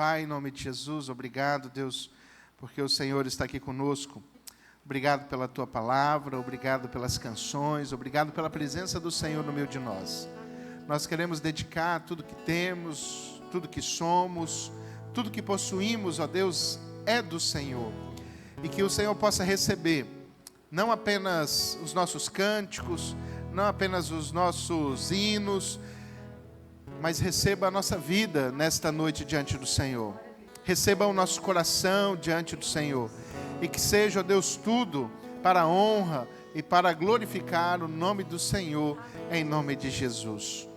Pai, em nome de Jesus, obrigado, Deus, porque o Senhor está aqui conosco. Obrigado pela Tua palavra, obrigado pelas canções, obrigado pela presença do Senhor no meio de nós. Nós queremos dedicar tudo que temos, tudo que somos, tudo que possuímos, ó Deus, é do Senhor. E que o Senhor possa receber, não apenas os nossos cânticos, não apenas os nossos hinos, mas receba a nossa vida nesta noite diante do Senhor. Receba o nosso coração diante do Senhor. E que seja, ó Deus, tudo para a honra e para glorificar o nome do Senhor, em nome de Jesus.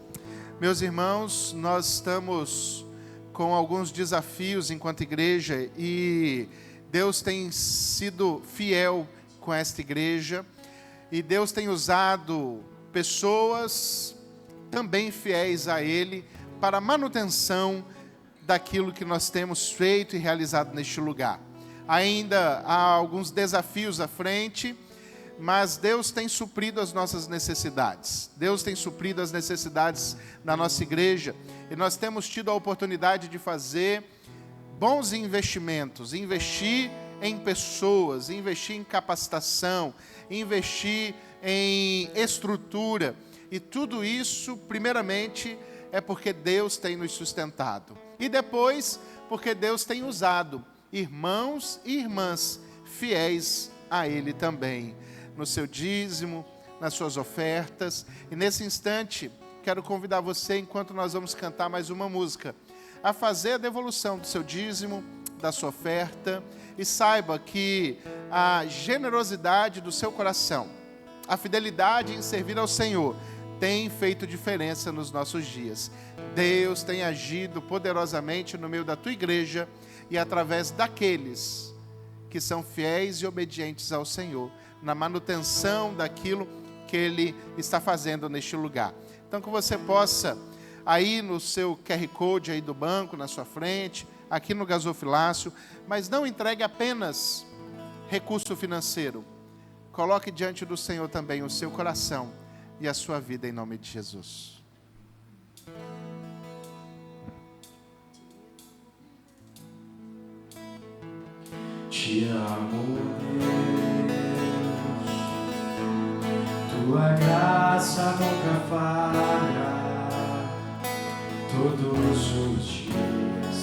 Meus irmãos, nós estamos com alguns desafios enquanto igreja e Deus tem sido fiel com esta igreja e Deus tem usado pessoas também fiéis a Ele para a manutenção daquilo que nós temos feito e realizado neste lugar. Ainda há alguns desafios à frente, mas Deus tem suprido as nossas necessidades. Deus tem suprido as necessidades da nossa igreja e nós temos tido a oportunidade de fazer bons investimentos, investir em pessoas, investir em capacitação, investir em estrutura. E tudo isso, primeiramente, é porque Deus tem nos sustentado. E depois, porque Deus tem usado irmãos e irmãs fiéis a Ele também, no seu dízimo, nas suas ofertas. E nesse instante, quero convidar você, enquanto nós vamos cantar mais uma música, a fazer a devolução do seu dízimo, da sua oferta. E saiba que a generosidade do seu coração, a fidelidade em servir ao Senhor, tem feito diferença nos nossos dias. Deus tem agido poderosamente no meio da tua igreja e através daqueles que são fiéis e obedientes ao Senhor, na manutenção daquilo que Ele está fazendo neste lugar. Então que você possa, aí no seu QR Code aí do banco, na sua frente, aqui no gasofilácio, mas não entregue apenas recurso financeiro. Coloque diante do Senhor também o seu coração e a sua vida em nome de Jesus. Te amo, Deus, tua graça nunca falha. Todos os dias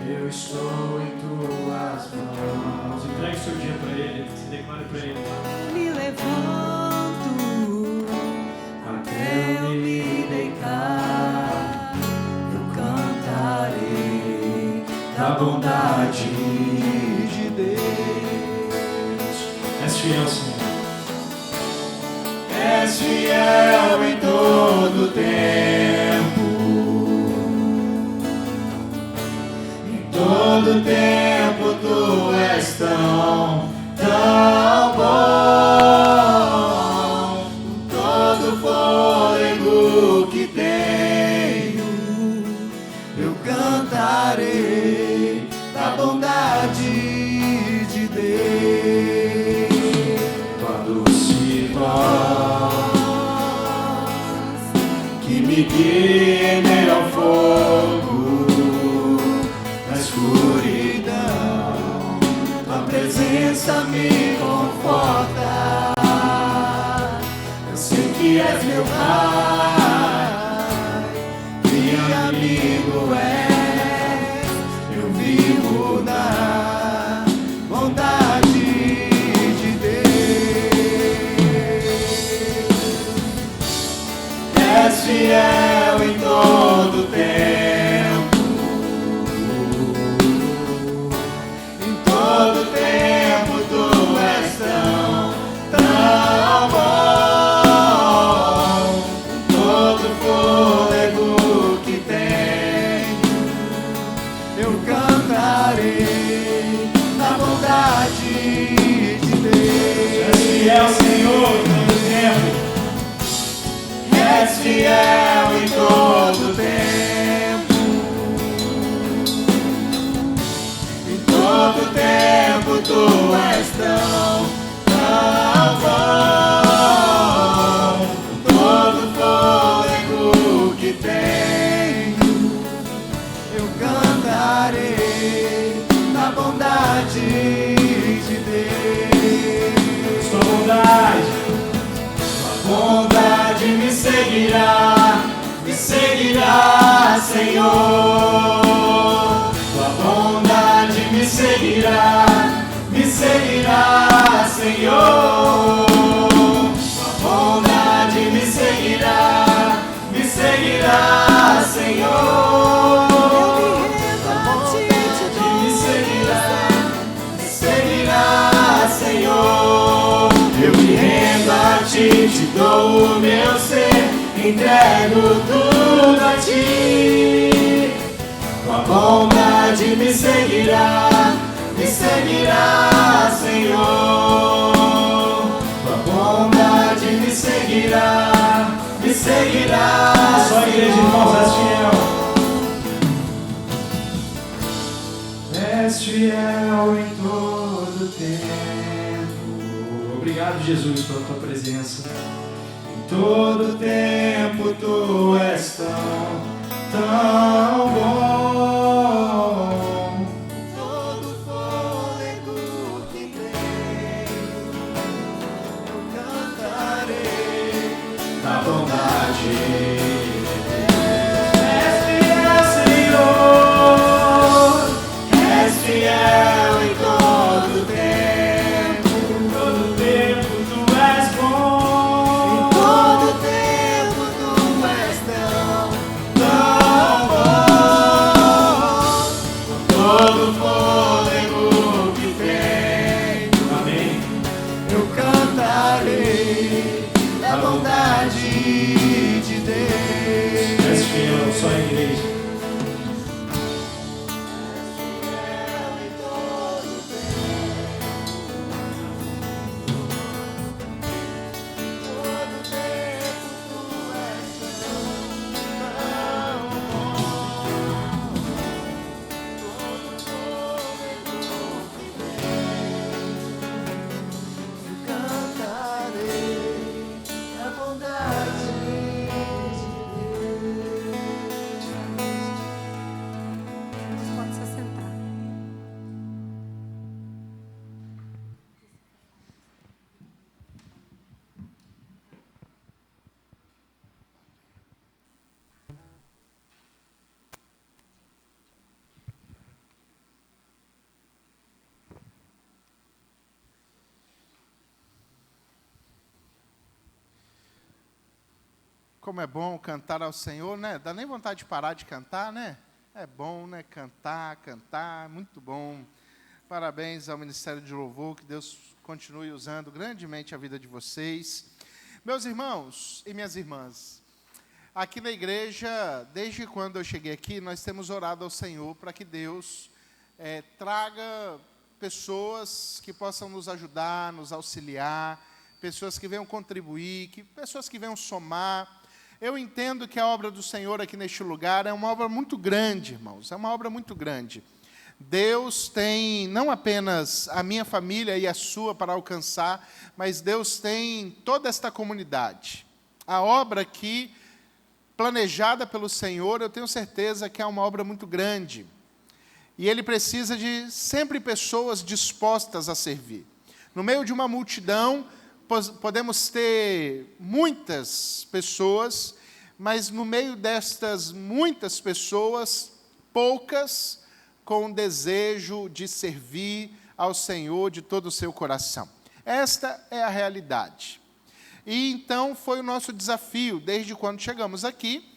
eu estou em tuas mãos. Entregue seu dia para Ele, se declare para Ele. Me levanto até eu me deitar, eu cantarei da bondade de Deus. És fiel, Senhor. És fiel em todo tempo, em todo tempo tu és tão bom. Com todo fôlego que tenho, eu cantarei da bondade de Deus. Quando se que me guia em meio ao fogo, na escuridão, tua presença me conforta. Eu sei que és meu Pai, que amigo és. Eu vivo na bondade de Deus. És fiel em todo tempo, em todo tempo tu és tão bom. Com todo fôlego que tenho, eu cantarei da bondade de Deus. és fiel, Senhor, em todo tempo. És fiel em todo tempo, em todo tempo tu és tão bom. Com todo fôlego que tenho, eu cantarei na bondade de Deus. Sua bondade, Bondade me seguirá, Senhor. Tua bondade me seguirá, Senhor. Tua bondade me seguirá, Senhor. Tua bondade me seguirá, Senhor. Eu me rendo a ti, te dou o meu ser, entrego tudo a ti. Tua bondade me seguirá, Senhor. Tua bondade me seguirá, só a igreja, irmãos, és fiel em todo tempo. Obrigado, Jesus, pela tua presença. em todo tempo tu és tão bom. Todo fôlego que tenho, eu cantarei na bondade. Fiel em todo tempo, tu és bom. Em todo tempo tu és tão bom. Com todo fôlego que tenho, Amém. eu cantarei a bondade de Deus. És fiel, só a igreja. Como é bom cantar ao Senhor, né? Dá nem vontade de parar de cantar, né? É bom, né? Cantar, muito bom. Parabéns ao Ministério de Louvor, que Deus continue usando grandemente a vida de vocês. Meus irmãos e minhas irmãs, aqui na igreja, desde quando eu cheguei aqui, nós temos orado ao Senhor para que Deus traga pessoas que possam nos ajudar, nos auxiliar, pessoas que venham contribuir, pessoas que venham somar. Eu entendo que a obra do Senhor aqui neste lugar é uma obra muito grande, irmãos, é uma obra muito grande. Deus tem não apenas a minha família e a sua para alcançar, mas Deus tem toda esta comunidade. A obra aqui, planejada pelo Senhor, eu tenho certeza que é uma obra muito grande. E Ele precisa de sempre pessoas dispostas a servir. No meio de uma multidão, podemos ter muitas pessoas, mas no meio destas muitas pessoas, poucas com desejo de servir ao Senhor de todo o seu coração. Esta é a realidade. E então foi o nosso desafio, desde quando chegamos aqui,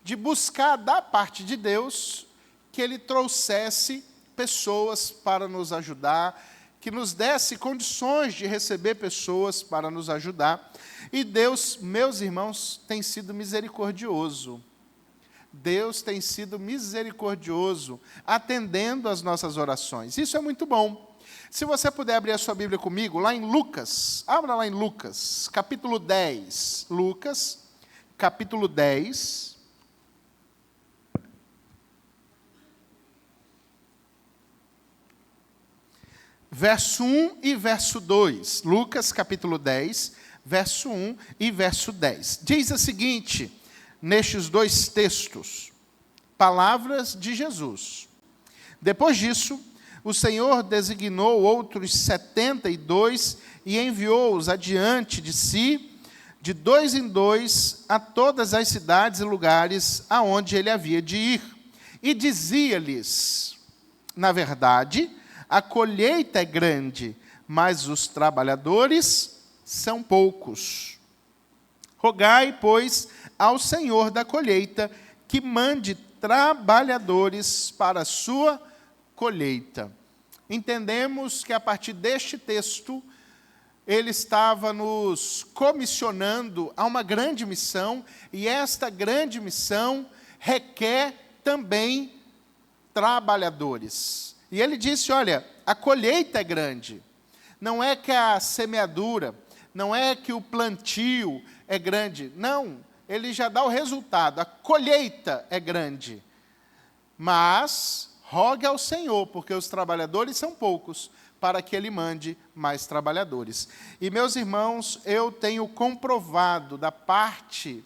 de buscar da parte de Deus que Ele trouxesse pessoas para nos ajudar, que nos desse condições de receber pessoas para nos ajudar. E Deus, meus irmãos, tem sido misericordioso. Deus tem sido misericordioso, atendendo às nossas orações. Isso é muito bom. Se você puder abrir a sua Bíblia comigo, lá em Lucas, abra lá em Lucas, capítulo 10. Lucas, capítulo 10. Verso 1 e verso 2. Lucas, capítulo 10, verso 1 e verso 10. Diz o seguinte, nestes dois textos, palavras de Jesus. Depois disso, o Senhor designou outros 72 e enviou-os adiante de si, de 2 em 2, a todas as cidades e lugares aonde ele havia de ir. E dizia-lhes: na verdade, a colheita é grande, mas os trabalhadores são poucos. Rogai, pois, ao Senhor da colheita que mande trabalhadores para a sua colheita. Entendemos que a partir deste texto, ele estava nos comissionando a uma grande missão, e esta grande missão requer também trabalhadores. E ele disse: olha, a colheita é grande. Não é que a semeadura, não é que o plantio é grande. Não, ele já dá o resultado. A colheita é grande. Mas rogue ao Senhor, porque os trabalhadores são poucos, para que ele mande mais trabalhadores. E, meus irmãos, eu tenho comprovado da parte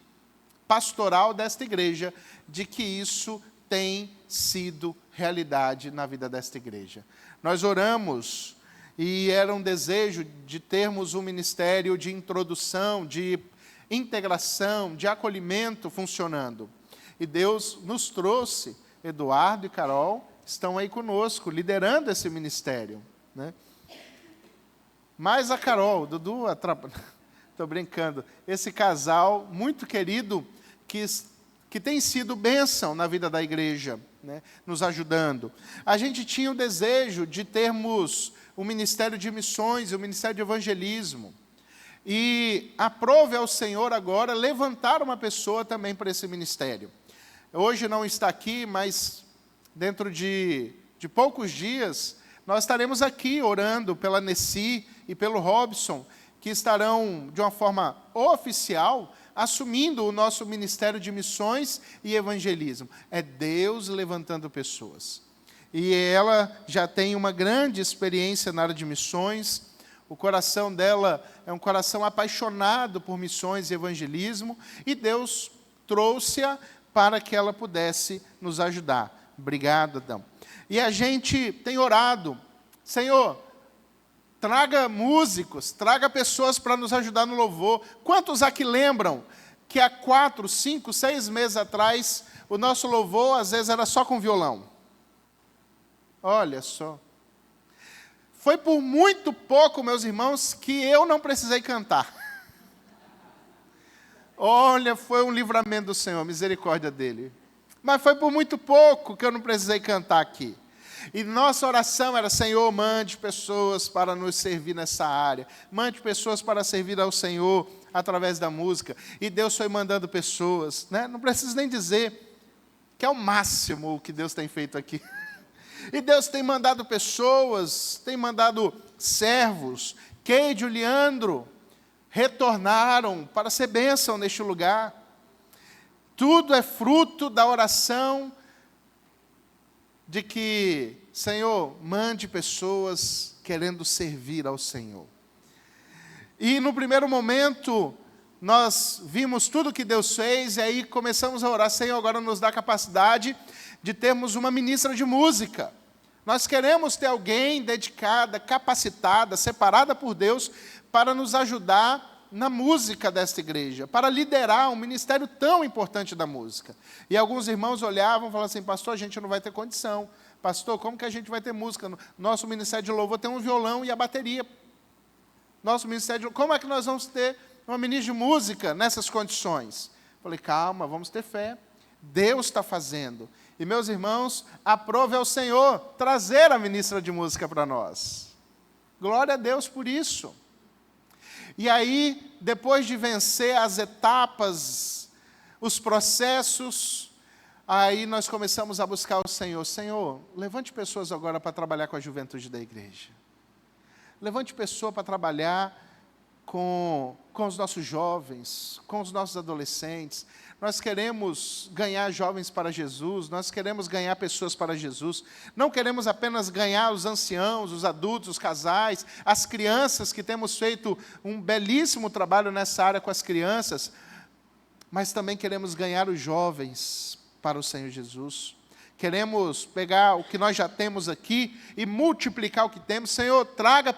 pastoral desta igreja de que isso tem sido realidade na vida desta igreja. Nós oramos e era um desejo de termos um ministério de introdução, de integração, de acolhimento funcionando. E Deus nos trouxe, Eduardo e Carol estão aí conosco, liderando esse ministério, né? Mas a Carol, Dudu, estou brincando, esse casal muito querido, que tem sido bênção na vida da igreja, né, nos ajudando. A gente tinha o desejo de termos o ministério de missões, o ministério de evangelismo. E aprove ao Senhor agora levantar uma pessoa também para esse ministério. Hoje não está aqui, mas dentro de poucos dias, nós estaremos aqui orando pela Nessi e pelo Robson, que estarão, de uma forma oficial, assumindo o nosso ministério de missões e evangelismo. É Deus levantando pessoas. E ela já tem uma grande experiência na área de missões. O coração dela é um coração apaixonado por missões e evangelismo. E Deus trouxe-a para que ela pudesse nos ajudar. Obrigado, Adão. E a gente tem orado: Senhor, traga músicos, traga pessoas para nos ajudar no louvor. Quantos aqui lembram que há 4, 5, 6 meses atrás, o nosso louvor, às vezes, era só com violão? Olha só. Foi por muito pouco, meus irmãos, que eu não precisei cantar. Olha, foi um livramento do Senhor, misericórdia dele. Mas foi por muito pouco que eu não precisei cantar aqui. E nossa oração era: Senhor, mande pessoas para nos servir nessa área. Mande pessoas para servir ao Senhor através da música. E Deus foi mandando pessoas, né? Não preciso nem dizer que é o máximo o que Deus tem feito aqui. E Deus tem mandado pessoas, tem mandado servos. Keide e o Leandro retornaram para ser bênção neste lugar. Tudo é fruto da oração de que, Senhor, mande pessoas querendo servir ao Senhor. E no primeiro momento, nós vimos tudo que Deus fez, e aí começamos a orar: Senhor, agora nos dá capacidade de termos uma ministra de música. Nós queremos ter alguém dedicada, capacitada, separada por Deus, para nos ajudar na música desta igreja, para liderar um ministério tão importante da música. E alguns irmãos olhavam e falavam assim: pastor, a gente não vai ter condição. Pastor, como que a gente vai ter música? Nosso ministério de louvor tem um violão e a bateria. Nosso ministério de... Como é que nós vamos ter uma ministra de música nessas condições? Falei: calma, vamos ter fé. Deus está fazendo. E, meus irmãos, aprove ao Senhor trazer a ministra de música para nós. Glória a Deus por isso. E aí, depois de vencer as etapas, os processos, aí nós começamos a buscar o Senhor. Senhor, levante pessoas agora para trabalhar com a juventude da igreja. Levante pessoa para trabalhar com os nossos jovens, com os nossos adolescentes. Nós queremos ganhar jovens para Jesus, nós queremos ganhar pessoas para Jesus. Não queremos apenas ganhar os anciãos, os adultos, os casais, as crianças, que temos feito um belíssimo trabalho nessa área com as crianças, mas também queremos ganhar os jovens para o Senhor Jesus. queremos pegar o que nós já temos aqui e multiplicar o que temos. Senhor, traga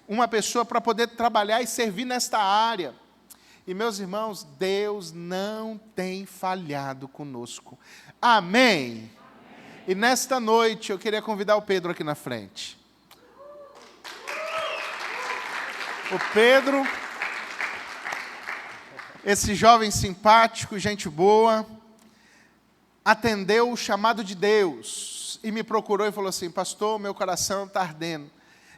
uma pessoa para poder trabalhar e servir nesta área. E, meus irmãos, Deus não tem falhado conosco. Amém? E nesta noite, eu queria convidar o Pedro aqui na frente. O Pedro, esse jovem simpático, gente boa, atendeu o chamado de Deus e me procurou e falou assim: pastor, meu coração está ardendo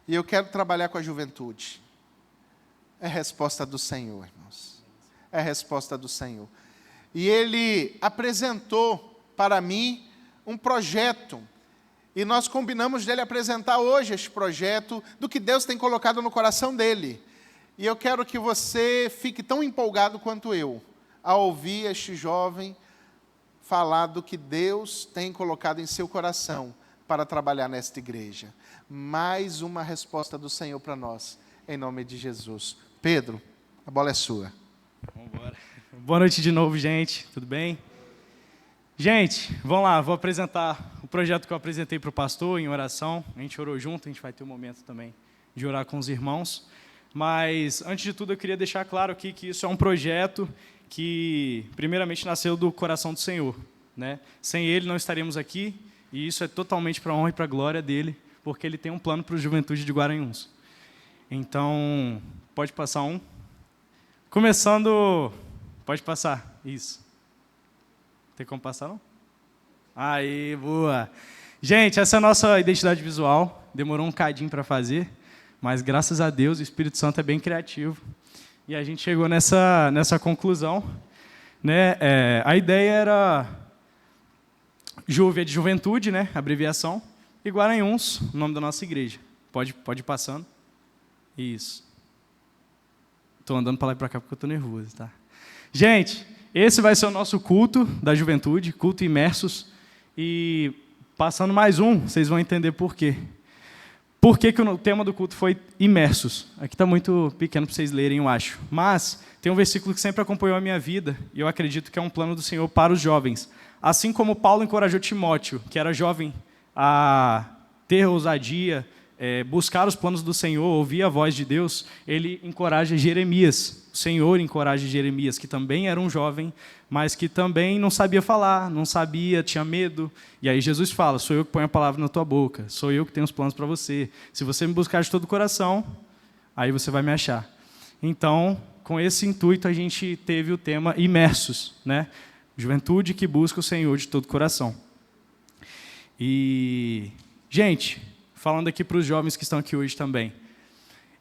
e eu quero trabalhar com a juventude. É resposta do Senhor, irmãos. É resposta do Senhor. E ele apresentou para mim um projeto. E nós combinamos dele apresentar hoje este projeto do que Deus tem colocado no coração dele. E eu quero que você fique tão empolgado quanto eu ao ouvir este jovem falar do que Deus tem colocado em seu coração para trabalhar nesta igreja. Mais uma resposta do Senhor para nós, em nome de Jesus. Pedro, a bola é sua. Vamos embora. Boa noite de novo, gente. Tudo bem? Gente, vamos lá, vou apresentar o projeto que eu apresentei para o pastor em oração. A gente orou junto, a gente vai ter um momento também de orar com os irmãos. Mas, antes de tudo, eu queria deixar claro aqui que isso é um projeto que, primeiramente, nasceu do coração do Senhor, né? Sem Ele, não estaríamos aqui, e isso é totalmente para a honra e para a glória dEle, porque Ele tem um plano para a juventude de Guaranhuns. Então, pode passar um. Começando... Pode passar, isso. Tem como passar, não? Aí, boa. Gente, essa é a nossa identidade visual. Demorou um cadinho para fazer, mas graças a Deus o Espírito Santo é bem criativo. E a gente chegou nessa conclusão. Né? A ideia era Juve é de juventude, né? Abreviação, e Guaranhuns, o nome da nossa igreja. Pode ir passando. Isso. Estou andando para lá e para cá porque eu estou nervoso, tá? Gente, esse vai ser o nosso culto da juventude, culto imersos. E passando mais um, vocês vão entender por quê. Por que o tema do culto foi imersos? Aqui está muito pequeno para vocês lerem, eu acho. Mas tem um versículo que sempre acompanhou a minha vida, e eu acredito que é um plano do Senhor para os jovens. Assim como Paulo encorajou Timóteo, que era jovem, a ter ousadia, buscar os planos do Senhor, ouvir a voz de Deus, ele encoraja Jeremias. O Senhor encoraja Jeremias, que também era um jovem, mas que também não sabia falar, não sabia, tinha medo. E aí Jesus fala: sou eu que ponho a palavra na tua boca, sou eu que tenho os planos para você. Se você me buscar de todo o coração, aí você vai me achar. Então, com esse intuito, a gente teve o tema Imersos, né? Juventude que busca o Senhor de todo o coração. E, gente, falando aqui para os jovens que estão aqui hoje também,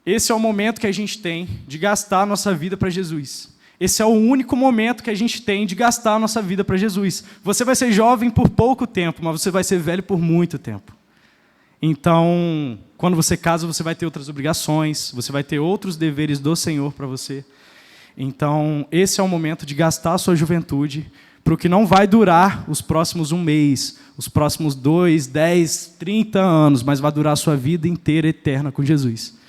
esse é o momento que a gente tem de gastar a nossa vida para Jesus. Esse é o único momento que a gente tem de gastar a nossa vida para Jesus. Você vai ser jovem por pouco tempo, mas você vai ser velho por muito tempo. Então, quando você casa, você vai ter outras obrigações, você vai ter outros deveres do Senhor para você. Então, esse é o momento de gastar a sua juventude para o que não vai durar os próximos 1 mês, os próximos 2, 10, 30 anos, mas vai durar a sua vida inteira, eterna com Jesus.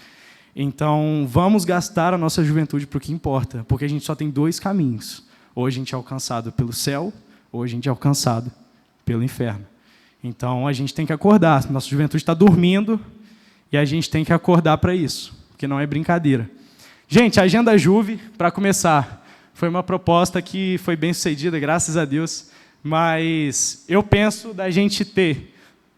Então, vamos gastar a nossa juventude para o que importa, porque a gente só tem 2 caminhos. Ou a gente é alcançado pelo céu, ou a gente é alcançado pelo inferno. Então, a gente tem que acordar. Nossa juventude está dormindo e a gente tem que acordar para isso, porque não é brincadeira. Gente, a Agenda Juve, para começar, foi uma proposta que foi bem sucedida, graças a Deus, mas eu penso da gente ter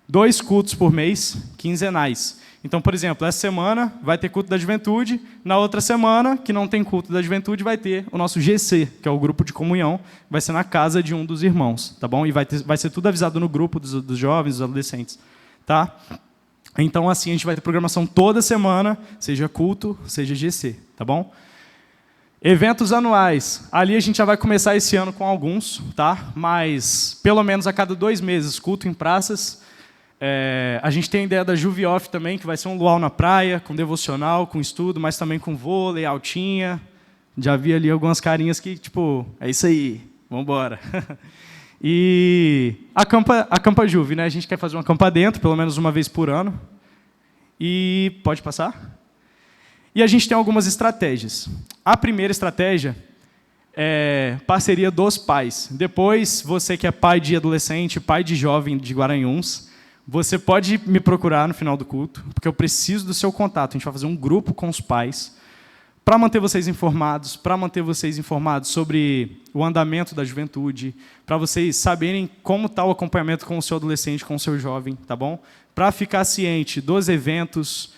2 cultos por mês, quinzenais. Então, por exemplo, essa semana vai ter culto da juventude, na outra semana, que não tem culto da juventude, vai ter o nosso GC, que é o grupo de comunhão, vai ser na casa de um dos irmãos, tá bom? E vai ser tudo avisado no grupo dos jovens, dos adolescentes, tá? Então, assim, a gente vai ter programação toda semana, seja culto, seja GC, tá bom? Eventos anuais. Ali a gente já vai começar esse ano com alguns, tá? Mas, pelo menos a cada 2 meses, culto em praças. A gente tem a ideia da Juve Off também, que vai ser um luau na praia, com devocional, com estudo, mas também com vôlei, altinha. Já vi ali algumas carinhas que, tipo, é isso aí, vamos embora. E a Campa Juve, né? A gente quer fazer uma campa dentro, pelo menos uma vez por ano. E pode passar? E a gente tem algumas estratégias. A primeira estratégia parceria dos pais. Depois, você que é pai de adolescente, pai de jovem de Guaranhuns, você pode me procurar no final do culto, porque eu preciso do seu contato. A gente vai fazer um grupo com os pais para manter vocês informados sobre o andamento da juventude, para vocês saberem como está o acompanhamento com o seu adolescente, com o seu jovem, tá bom? Para ficar ciente dos eventos,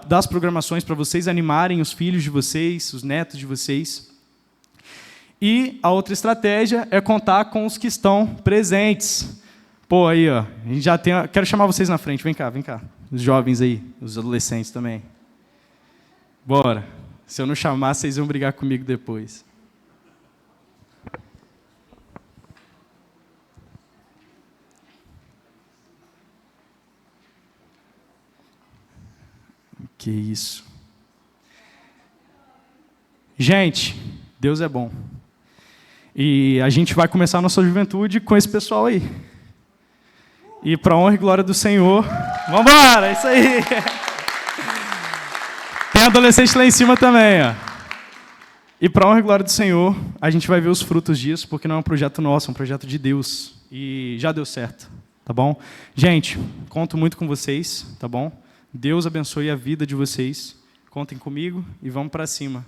das programações, para vocês animarem os filhos de vocês, os netos de vocês. E a outra estratégia é contar com os que estão presentes. Pô, aí, ó, a gente já tem... Quero chamar vocês na frente, vem cá. Os jovens aí, os adolescentes também. Bora. Se eu não chamar, vocês vão brigar comigo depois. Que isso. Gente, Deus é bom. E a gente vai começar a nossa juventude com esse pessoal aí. E para a honra e glória do Senhor, vamos embora, é isso aí. Tem adolescente lá em cima também, ó. E para a honra e glória do Senhor, a gente vai ver os frutos disso, porque não é um projeto nosso, é um projeto de Deus. E já deu certo, tá bom? Gente, conto muito com vocês, tá bom? Deus abençoe a vida de vocês. Contem comigo e vamos para cima.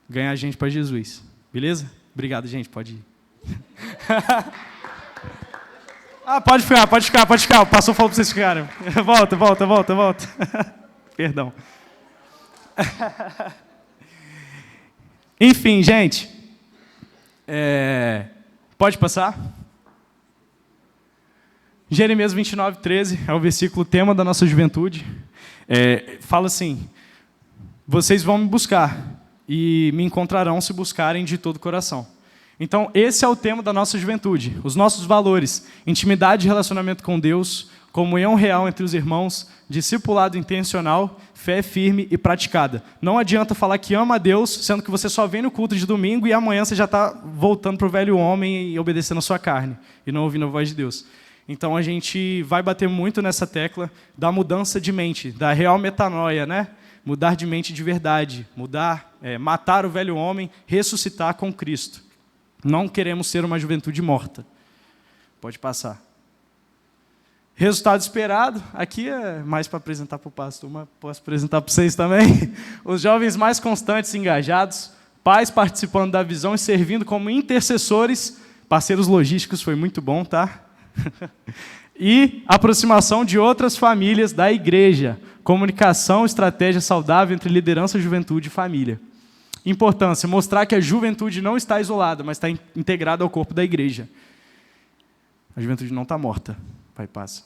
Ganhar gente para Jesus. Beleza? Obrigado, gente. Pode ir. Pode ficar. O pastor falou para vocês ficarem. Volta. Perdão. Enfim, gente. Pode passar? Jeremias 29:13 é o versículo tema da nossa juventude. Fala assim: vocês vão me buscar e me encontrarão se buscarem de todo o coração. Então, esse é o tema da nossa juventude, os nossos valores: intimidade e relacionamento com Deus, comunhão real entre os irmãos, discipulado intencional, fé firme e praticada. Não adianta falar que ama a Deus, sendo que você só vem no culto de domingo e amanhã você já está voltando para o velho homem e obedecendo a sua carne, e não ouvindo a voz de Deus. Então, a gente vai bater muito nessa tecla da mudança de mente, da real metanoia, né? Mudar de mente de verdade, matar o velho homem, ressuscitar com Cristo. Não queremos ser uma juventude morta. Pode passar. Resultado esperado, aqui é mais para apresentar para o pastor, mas posso apresentar para vocês também. Os jovens mais constantes e engajados, pais participando da visão e servindo como intercessores, parceiros logísticos, foi muito bom, tá? E aproximação de outras famílias da igreja, comunicação, estratégia saudável entre liderança, juventude e família. Importância: mostrar que a juventude não está isolada, mas está integrada ao corpo da igreja. A juventude não está morta. Vai, passa.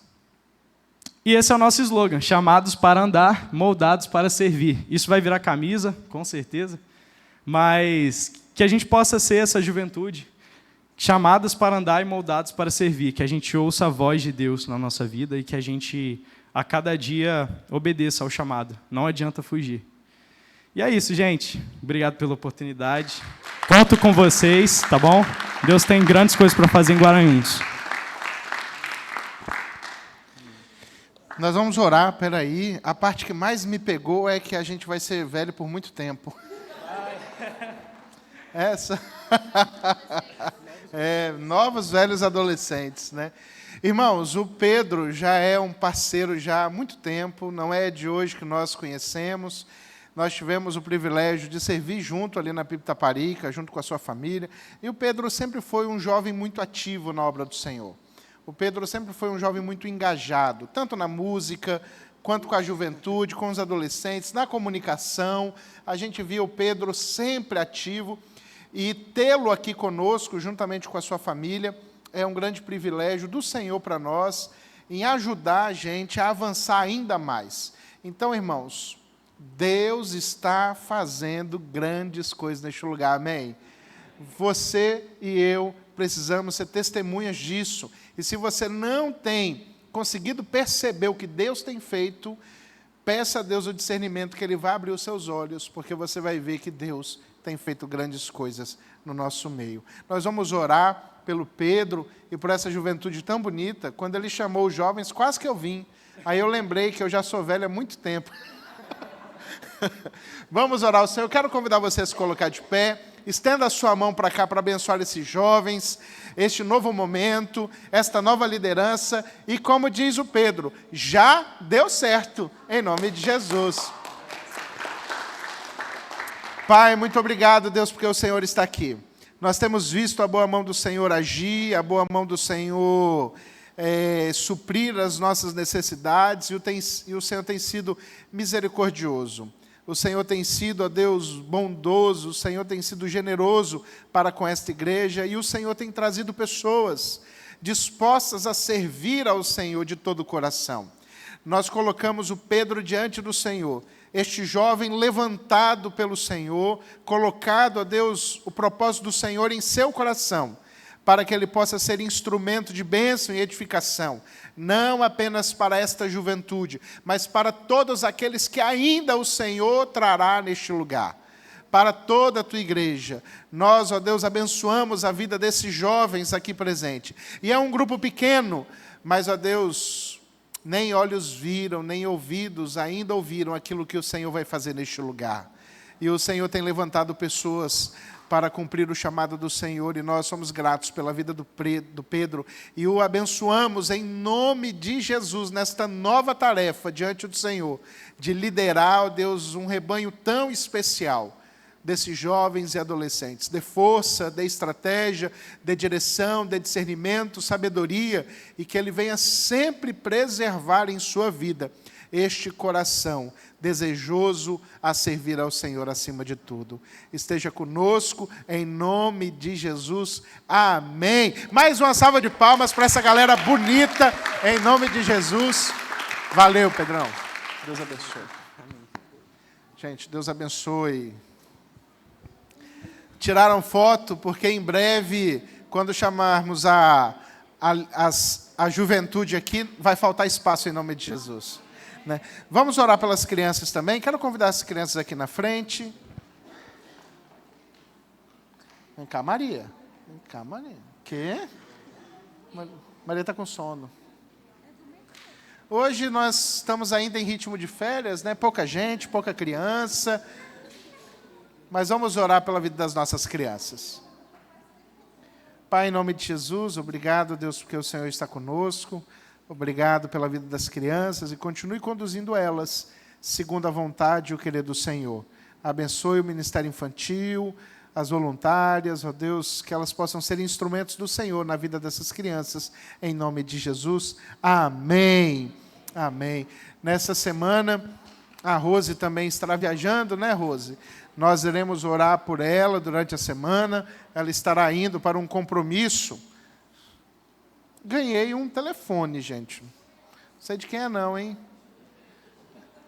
E esse é o nosso slogan: chamados para andar, moldados para servir. Isso vai virar camisa, com certeza, mas que a gente possa ser essa juventude, chamadas para andar e moldados para servir, que a gente ouça a voz de Deus na nossa vida e que a gente, a cada dia, obedeça ao chamado. Não adianta fugir. E é isso, gente. Obrigado pela oportunidade. Conto com vocês, tá bom? Deus tem grandes coisas para fazer em Guaranhuns. Nós vamos orar, peraí. A parte que mais me pegou é que a gente vai ser velho por muito tempo. Essa. Novos velhos adolescentes, né? Irmãos, o Pedro já é um parceiro já há muito tempo, não é de hoje que nós conhecemos. Nós tivemos o privilégio de servir junto ali na PIB Taparica, junto com a sua família. E o Pedro sempre foi um jovem muito ativo na obra do Senhor. O Pedro sempre foi um jovem muito engajado, tanto na música, quanto com a juventude, com os adolescentes, na comunicação. A gente via o Pedro sempre ativo. E tê-lo aqui conosco, juntamente com a sua família, é um grande privilégio do Senhor para nós, em ajudar a gente a avançar ainda mais. Então, irmãos, Deus está fazendo grandes coisas neste lugar, amém? Você e eu precisamos ser testemunhas disso. E se você não tem conseguido perceber o que Deus tem feito, peça a Deus o discernimento, que Ele vai abrir os seus olhos, porque você vai ver que Deus tem feito grandes coisas no nosso meio. Nós vamos orar pelo Pedro e por essa juventude tão bonita. Quando ele chamou os jovens, quase que eu vim. Aí eu lembrei que eu já sou velho há muito tempo. Vamos orar ao Senhor. Eu quero convidar você a se colocar de pé. estenda a sua mão para cá para abençoar esses jovens, este novo momento, esta nova liderança. E como diz o Pedro, já deu certo, em nome de Jesus. Pai, muito obrigado, Deus, porque o Senhor está aqui. Nós temos visto a boa mão do Senhor agir, a boa mão do Senhor suprir as nossas necessidades, e o Senhor tem sido misericordioso. O Senhor tem sido, ó Deus, bondoso, o Senhor tem sido generoso para com esta igreja, e o Senhor tem trazido pessoas dispostas a servir ao Senhor de todo o coração. Nós colocamos o Pedro diante do Senhor, este jovem levantado pelo Senhor, colocado, ó Deus, o propósito do Senhor em seu coração, para que ele possa ser instrumento de bênção e edificação, não apenas para esta juventude, mas para todos aqueles que ainda o Senhor trará neste lugar, para toda a tua igreja. Nós, ó Deus, abençoamos a vida desses jovens aqui presentes. E é um grupo pequeno, mas, ó Deus, nem olhos viram, nem ouvidos ainda ouviram aquilo que o Senhor vai fazer neste lugar. E o Senhor tem levantado pessoas para cumprir o chamado do Senhor, e nós somos gratos pela vida do Pedro, e o abençoamos em nome de Jesus, nesta nova tarefa diante do Senhor, de liderar, ó Deus, um rebanho tão especial, desses jovens e adolescentes. Dê força, dê estratégia, dê direção, dê discernimento, sabedoria, e que Ele venha sempre preservar em sua vida este coração desejoso a servir ao Senhor acima de tudo. Esteja conosco, em nome de Jesus. Amém. Mais uma salva de palmas para essa galera bonita, em nome de Jesus. Valeu, Pedrão. Deus abençoe. Gente, Deus abençoe. Tiraram foto, porque em breve, quando chamarmos a juventude aqui, vai faltar espaço em nome de Jesus. Né? Vamos orar pelas crianças também. Quero convidar as crianças aqui na frente. Vem cá, Maria. Vem cá, Maria. Quê? Maria está com sono. Hoje nós estamos ainda em ritmo de férias, né? Pouca gente, pouca criança. Mas vamos orar pela vida das nossas crianças. Pai, em nome de Jesus, obrigado, Deus, porque o Senhor está conosco. Obrigado pela vida das crianças e continue conduzindo elas segundo a vontade e o querer do Senhor. Abençoe o ministério infantil, as voluntárias, ó Deus, que elas possam ser instrumentos do Senhor na vida dessas crianças, em nome de Jesus. Amém. Amém. Nessa semana, a Rose também estará viajando, né, Rose? Nós iremos orar por ela durante a semana. Ela estará indo para um compromisso. Ganhei um telefone, gente. Não sei de quem é não, hein?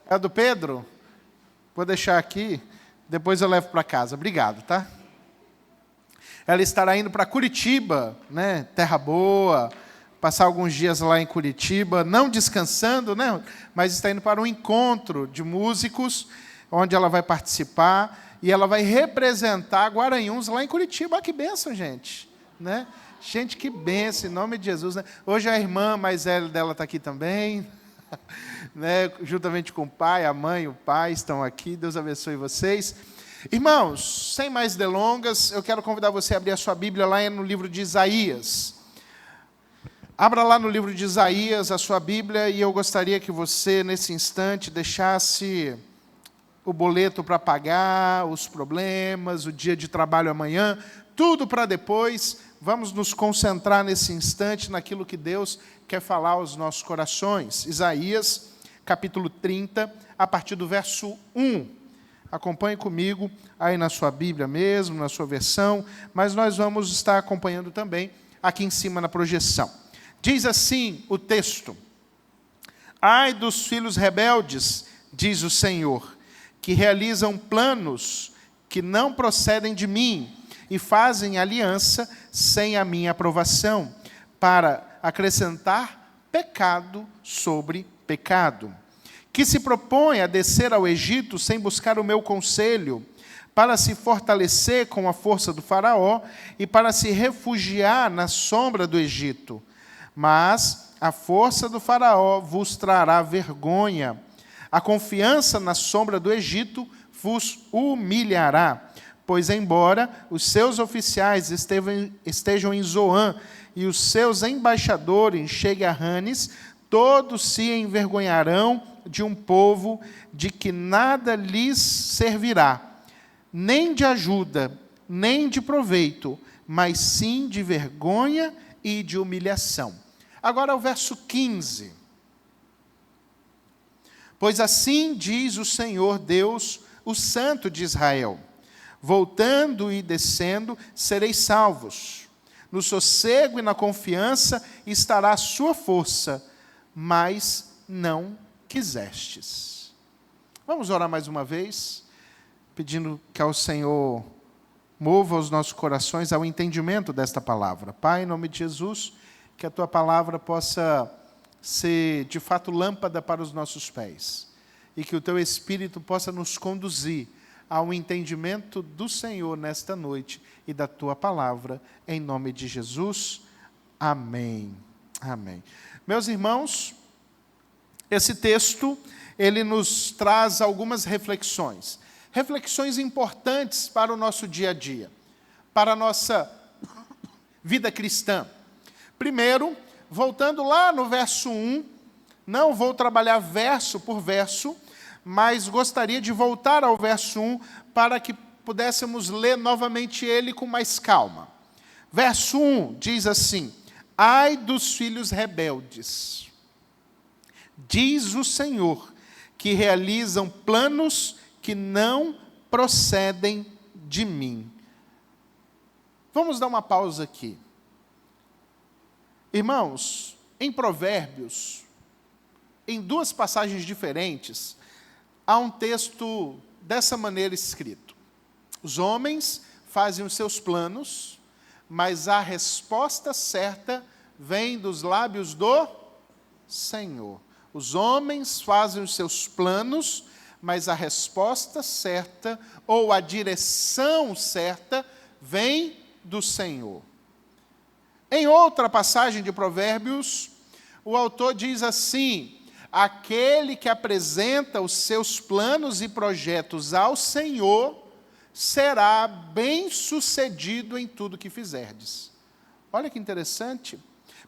É do Pedro? Vou deixar aqui, depois eu levo para casa. Obrigado, tá? Ela estará indo para Curitiba, né? Terra boa, passar alguns dias lá em Curitiba, não descansando, né? Mas está indo para um encontro de músicos, onde ela vai participar, e ela vai representar Guaranhuns lá em Curitiba. Ah, que bênção, gente, né? Gente, que bênção, em nome de Jesus. Né? Hoje a irmã mais velha dela está aqui também, né? Juntamente com o pai, a mãe, o pai estão aqui. Deus abençoe vocês. Irmãos, sem mais delongas, eu quero convidar você a abrir a sua Bíblia lá no livro de Isaías. Abra lá no livro de Isaías a sua Bíblia, e eu gostaria que você, nesse instante, deixasse o boleto para pagar, os problemas, o dia de trabalho amanhã, tudo para depois. Vamos nos concentrar nesse instante naquilo que Deus quer falar aos nossos corações. Isaías, capítulo 30, a partir do verso 1. Acompanhe comigo aí na sua Bíblia mesmo, na sua versão, mas nós vamos estar acompanhando também aqui em cima na projeção. Diz assim o texto: Ai dos filhos rebeldes, diz o Senhor, que realizam planos que não procedem de mim, e fazem aliança sem a minha aprovação, para acrescentar pecado sobre pecado. Que se propõe a descer ao Egito sem buscar o meu conselho, para se fortalecer com a força do faraó e para se refugiar na sombra do Egito. Mas a força do faraó vos trará vergonha. A confiança na sombra do Egito vos humilhará. Pois, embora os seus oficiais estejam em Zoã e os seus embaixadores cheguem a Ranes, todos se envergonharão de um povo de que nada lhes servirá, nem de ajuda, nem de proveito, mas sim de vergonha e de humilhação. Agora o verso 15. Pois assim diz o Senhor Deus, o Santo de Israel: voltando e descendo, sereis salvos. No sossego e na confiança estará a sua força, mas não quisestes. Vamos orar mais uma vez, pedindo que ao Senhor mova os nossos corações ao entendimento desta palavra. Pai, em nome de Jesus, que a Tua palavra possa ser, de fato, lâmpada para os nossos pés, e que o Teu Espírito possa nos conduzir ao entendimento do Senhor nesta noite e da Tua palavra, em nome de Jesus. Amém. Amém. Meus irmãos, esse texto, ele nos traz algumas reflexões. Reflexões importantes para o nosso dia a dia, para a nossa vida cristã. Primeiro, voltando lá no verso 1, não vou trabalhar verso por verso, mas gostaria de voltar ao verso 1 para que pudéssemos ler novamente ele com mais calma. Verso 1 diz assim: ai dos filhos rebeldes, diz o Senhor, que realizam planos que não procedem de mim. Vamos dar uma pausa aqui. Irmãos, em Provérbios, em duas passagens diferentes, há um texto dessa maneira escrito: os homens fazem os seus planos, mas a resposta certa vem dos lábios do Senhor. Os homens fazem os seus planos, mas a resposta certa, ou a direção certa, vem do Senhor. Em outra passagem de Provérbios, o autor diz assim: aquele que apresenta os seus planos e projetos ao Senhor será bem-sucedido em tudo que fizerdes. Olha que interessante.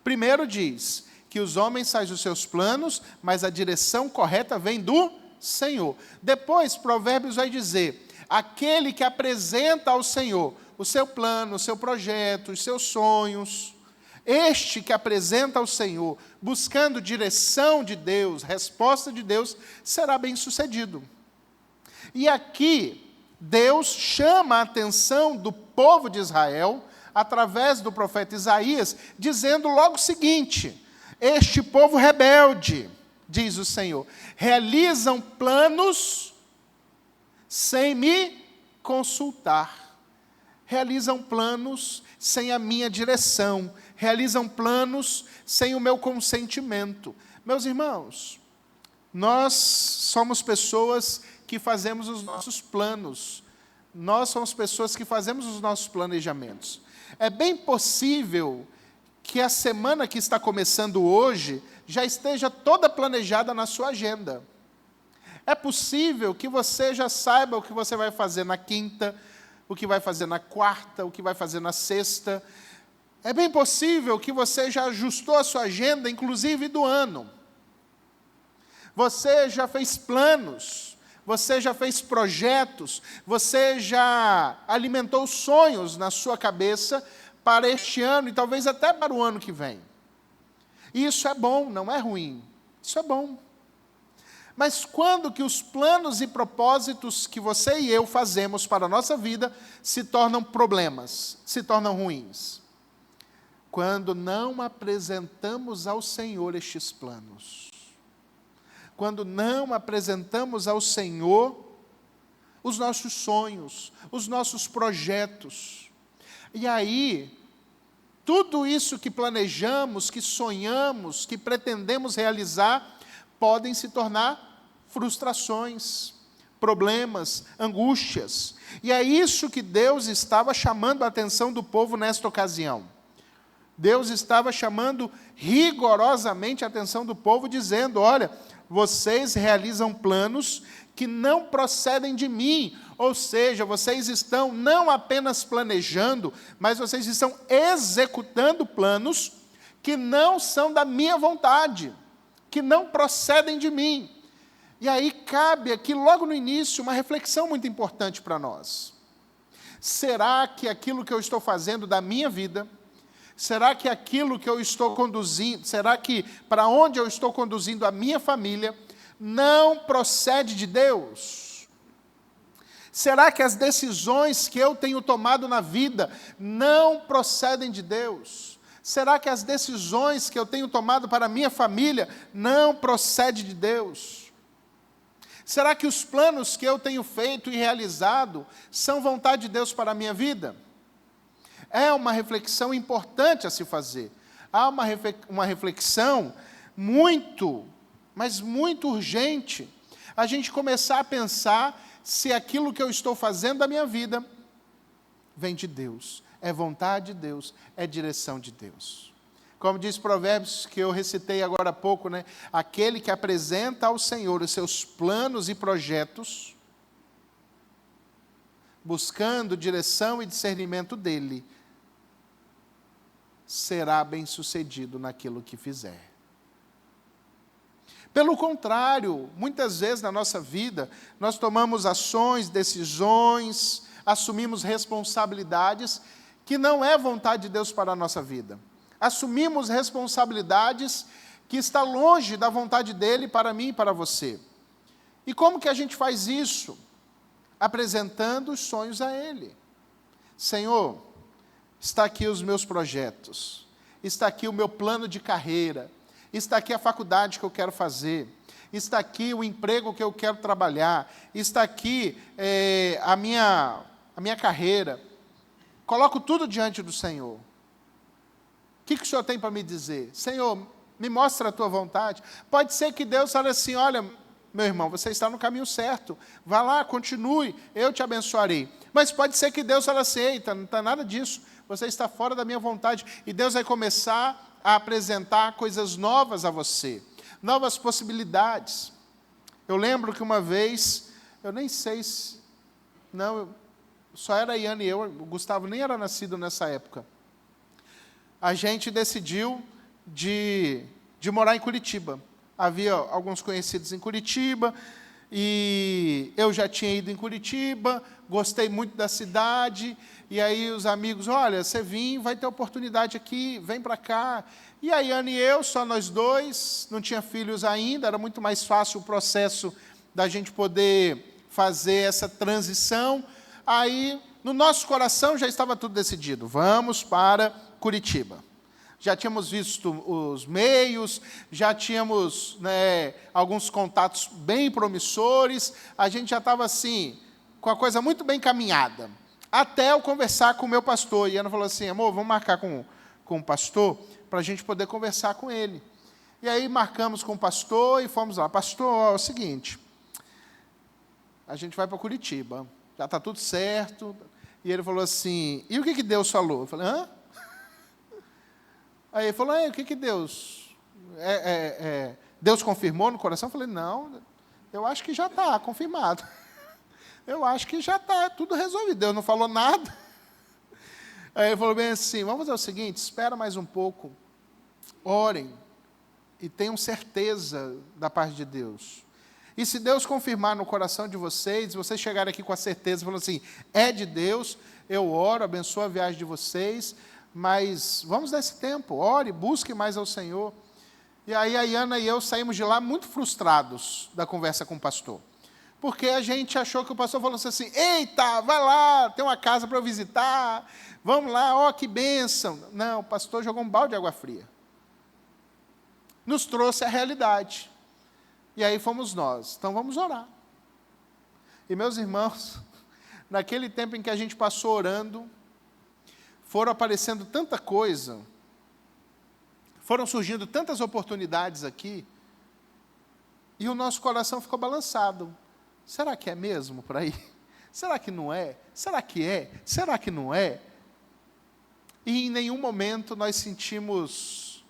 Primeiro diz que os homens fazem os seus planos, mas a direção correta vem do Senhor. Depois, Provérbios vai dizer: aquele que apresenta ao Senhor o seu plano, o seu projeto, os seus sonhos, este que apresenta ao Senhor, buscando direção de Deus, resposta de Deus, será bem-sucedido. E aqui, Deus chama a atenção do povo de Israel, através do profeta Isaías, dizendo logo o seguinte: este povo rebelde, diz o Senhor, realizam planos sem me consultar, realizam planos sem a minha direção, realizam planos sem o meu consentimento. Meus irmãos, nós somos pessoas que fazemos os nossos planos, nós somos pessoas que fazemos os nossos planejamentos. É bem possível que a semana que está começando hoje já esteja toda planejada na sua agenda. É possível que você já saiba o que você vai fazer na quinta, o que vai fazer na quarta, o que vai fazer na sexta. É bem possível que você já ajustou a sua agenda, inclusive do ano. Você já fez planos, você já fez projetos, você já alimentou sonhos na sua cabeça para este ano e talvez até para o ano que vem. E isso é bom, não é ruim. Isso é bom. Mas quando que os planos e propósitos que você e eu fazemos para a nossa vida se tornam problemas, se tornam ruins? Quando não apresentamos ao Senhor estes planos. Quando não apresentamos ao Senhor os nossos sonhos, os nossos projetos. E aí, tudo isso que planejamos, que sonhamos, que pretendemos realizar, podem se tornar frustrações, problemas, angústias. E é isso que Deus estava chamando a atenção do povo nesta ocasião. Deus estava chamando rigorosamente a atenção do povo, dizendo: olha, vocês realizam planos que não procedem de mim, Ou seja, vocês estão não apenas planejando, mas vocês estão executando planos que não são da minha vontade, que não procedem de mim. E aí cabe aqui, logo no início, uma reflexão muito importante para nós. Será que aquilo que eu estou fazendo da minha vida, será que aquilo que eu estou conduzindo, será que para onde eu estou conduzindo a minha família, não procede de Deus? Será que as decisões que eu tenho tomado na vida não procedem de Deus? Será que as decisões que eu tenho tomado para a minha família não procedem de Deus? Será que os planos que eu tenho feito e realizado são vontade de Deus para a minha vida? É uma reflexão importante a se fazer. Há uma reflexão muito, mas muito urgente, a gente começar a pensar se aquilo que eu estou fazendo da minha vida vem de Deus, é vontade de Deus, é direção de Deus. Como diz Provérbios, que eu recitei agora há pouco, né? Aquele que apresenta ao Senhor os seus planos e projetos, buscando direção e discernimento dele, será bem-sucedido naquilo que fizer. Pelo contrário, muitas vezes na nossa vida, nós tomamos ações, decisões, assumimos responsabilidades que não é vontade de Deus para a nossa vida. Assumimos responsabilidades que está longe da vontade dele para mim e para você. E como que a gente faz isso? Apresentando os sonhos a ele. Senhor, está aqui os meus projetos, está aqui o meu plano de carreira, está aqui a faculdade que eu quero fazer, está aqui o emprego que eu quero trabalhar, está aqui a minha carreira. Coloco tudo diante do Senhor. O que o Senhor tem para me dizer? Senhor, me mostra a tua vontade. Pode ser que Deus fale assim, olha, meu irmão, você está no caminho certo. Vá lá, continue, eu te abençoarei. Mas pode ser que Deus fale assim, eita, não está nada disso. Você está fora da minha vontade. E Deus vai começar a apresentar coisas novas a você. Novas possibilidades. Eu lembro que uma vez, eu nem sei se... Não, só era a Iane e eu, o Gustavo nem era nascido nessa época. A gente decidiu de morar em Curitiba. Havia alguns conhecidos em Curitiba, e eu já tinha ido em Curitiba, gostei muito da cidade, e aí os amigos, olha, você vai ter oportunidade aqui, vem para cá. E a Iane e eu, só nós dois, não tinha filhos ainda, era muito mais fácil o processo da gente poder fazer essa transição. Aí, no nosso coração já estava tudo decidido, vamos para Curitiba. Já tínhamos visto os meios, já tínhamos, né, alguns contatos bem promissores, a gente já estava assim, com a coisa muito bem caminhada. Até eu conversar com o meu pastor, e Ana falou assim, amor, vamos marcar com o pastor, para a gente poder conversar com ele. E aí marcamos com o pastor e fomos lá. Pastor, é o seguinte, a gente vai para Curitiba, já está tudo certo. E ele falou assim, e o que Deus falou? Eu falei, hã? Aí ele falou, o que Deus... Deus confirmou no coração? Eu falei, não, eu acho que já está confirmado. Eu acho que já está tudo resolvido. Deus não falou nada. Aí ele falou bem assim, vamos fazer o seguinte, espera mais um pouco, orem e tenham certeza da parte de Deus. E se Deus confirmar no coração de vocês, se vocês chegarem aqui com a certeza, falando assim, é de Deus, eu oro, abençoo a viagem de vocês, mas vamos dar esse tempo, ore, busque mais ao Senhor. E aí a Iana e eu saímos de lá muito frustrados da conversa com o pastor. Porque a gente achou que o pastor falou assim, eita, vai lá, tem uma casa para eu visitar, vamos lá, ó, que bênção. Não, o pastor jogou um balde de água fria. Nos trouxe a realidade. E aí fomos nós. Então vamos orar. E meus irmãos, naquele tempo em que a gente passou orando, foram aparecendo tanta coisa, foram surgindo tantas oportunidades aqui, e o nosso coração ficou balançado. Será que é mesmo por aí? Será que não é? Será que é? Será que não é? E em nenhum momento nós sentimos,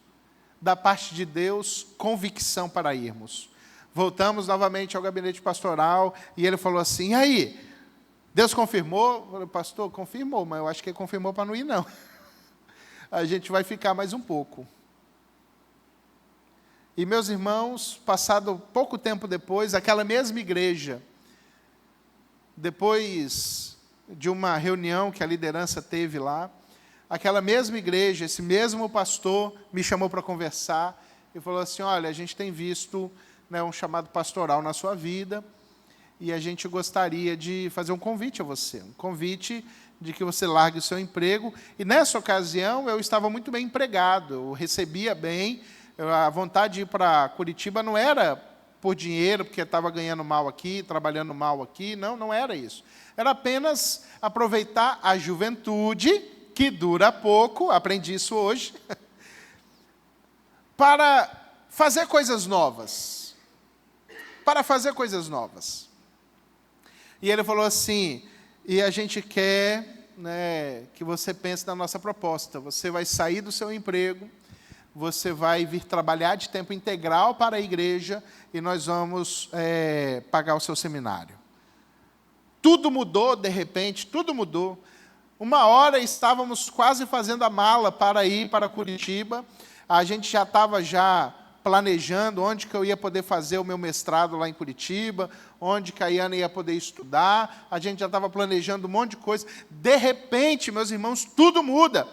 da parte de Deus, convicção para irmos. Voltamos novamente ao gabinete pastoral, e ele falou assim, e aí, Deus confirmou? Eu falei, pastor, confirmou, mas eu acho que ele confirmou para não ir, não. A gente vai ficar mais um pouco. E, meus irmãos, passado pouco tempo depois, aquela mesma igreja, depois de uma reunião que a liderança teve lá, aquela mesma igreja, esse mesmo pastor me chamou para conversar e falou assim, olha, a gente tem visto, né, um chamado pastoral na sua vida e a gente gostaria de fazer um convite a você, um convite de que você largue o seu emprego. E nessa ocasião eu estava muito bem empregado, eu recebia bem, a vontade de ir para Curitiba não era por dinheiro, porque estava ganhando mal aqui, trabalhando mal aqui, não era isso. Era apenas aproveitar a juventude, que dura pouco, aprendi isso hoje, para fazer coisas novas. Para fazer coisas novas. E ele falou assim, e a gente quer, né, que você pense na nossa proposta. Você vai sair do seu emprego, você vai vir trabalhar de tempo integral para a igreja e nós vamos pagar o seu seminário. Tudo mudou, de repente, tudo mudou. Uma hora estávamos quase fazendo a mala para ir para Curitiba. A gente já estava planejando onde que eu ia poder fazer o meu mestrado lá em Curitiba, onde que a Iana ia poder estudar. A gente já estava planejando um monte de coisa. De repente, meus irmãos, tudo muda.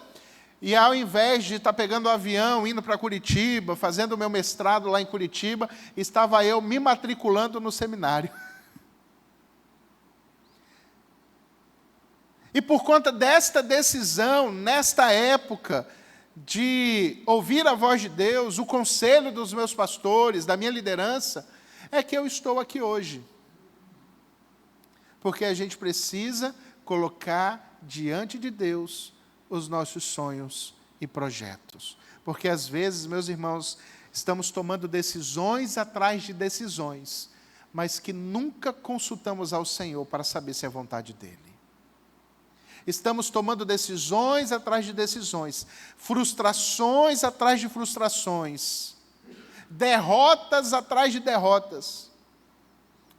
E ao invés de estar pegando o avião, indo para Curitiba, fazendo o meu mestrado lá em Curitiba, estava eu me matriculando no seminário. E por conta desta decisão, nesta época, de ouvir a voz de Deus, o conselho dos meus pastores, da minha liderança, é que eu estou aqui hoje. Porque a gente precisa colocar diante de Deus os nossos sonhos e projetos. Porque às vezes, meus irmãos, estamos tomando decisões atrás de decisões, mas que nunca consultamos ao Senhor para saber se é vontade dEle. Estamos tomando decisões atrás de decisões, frustrações atrás de frustrações, derrotas atrás de derrotas.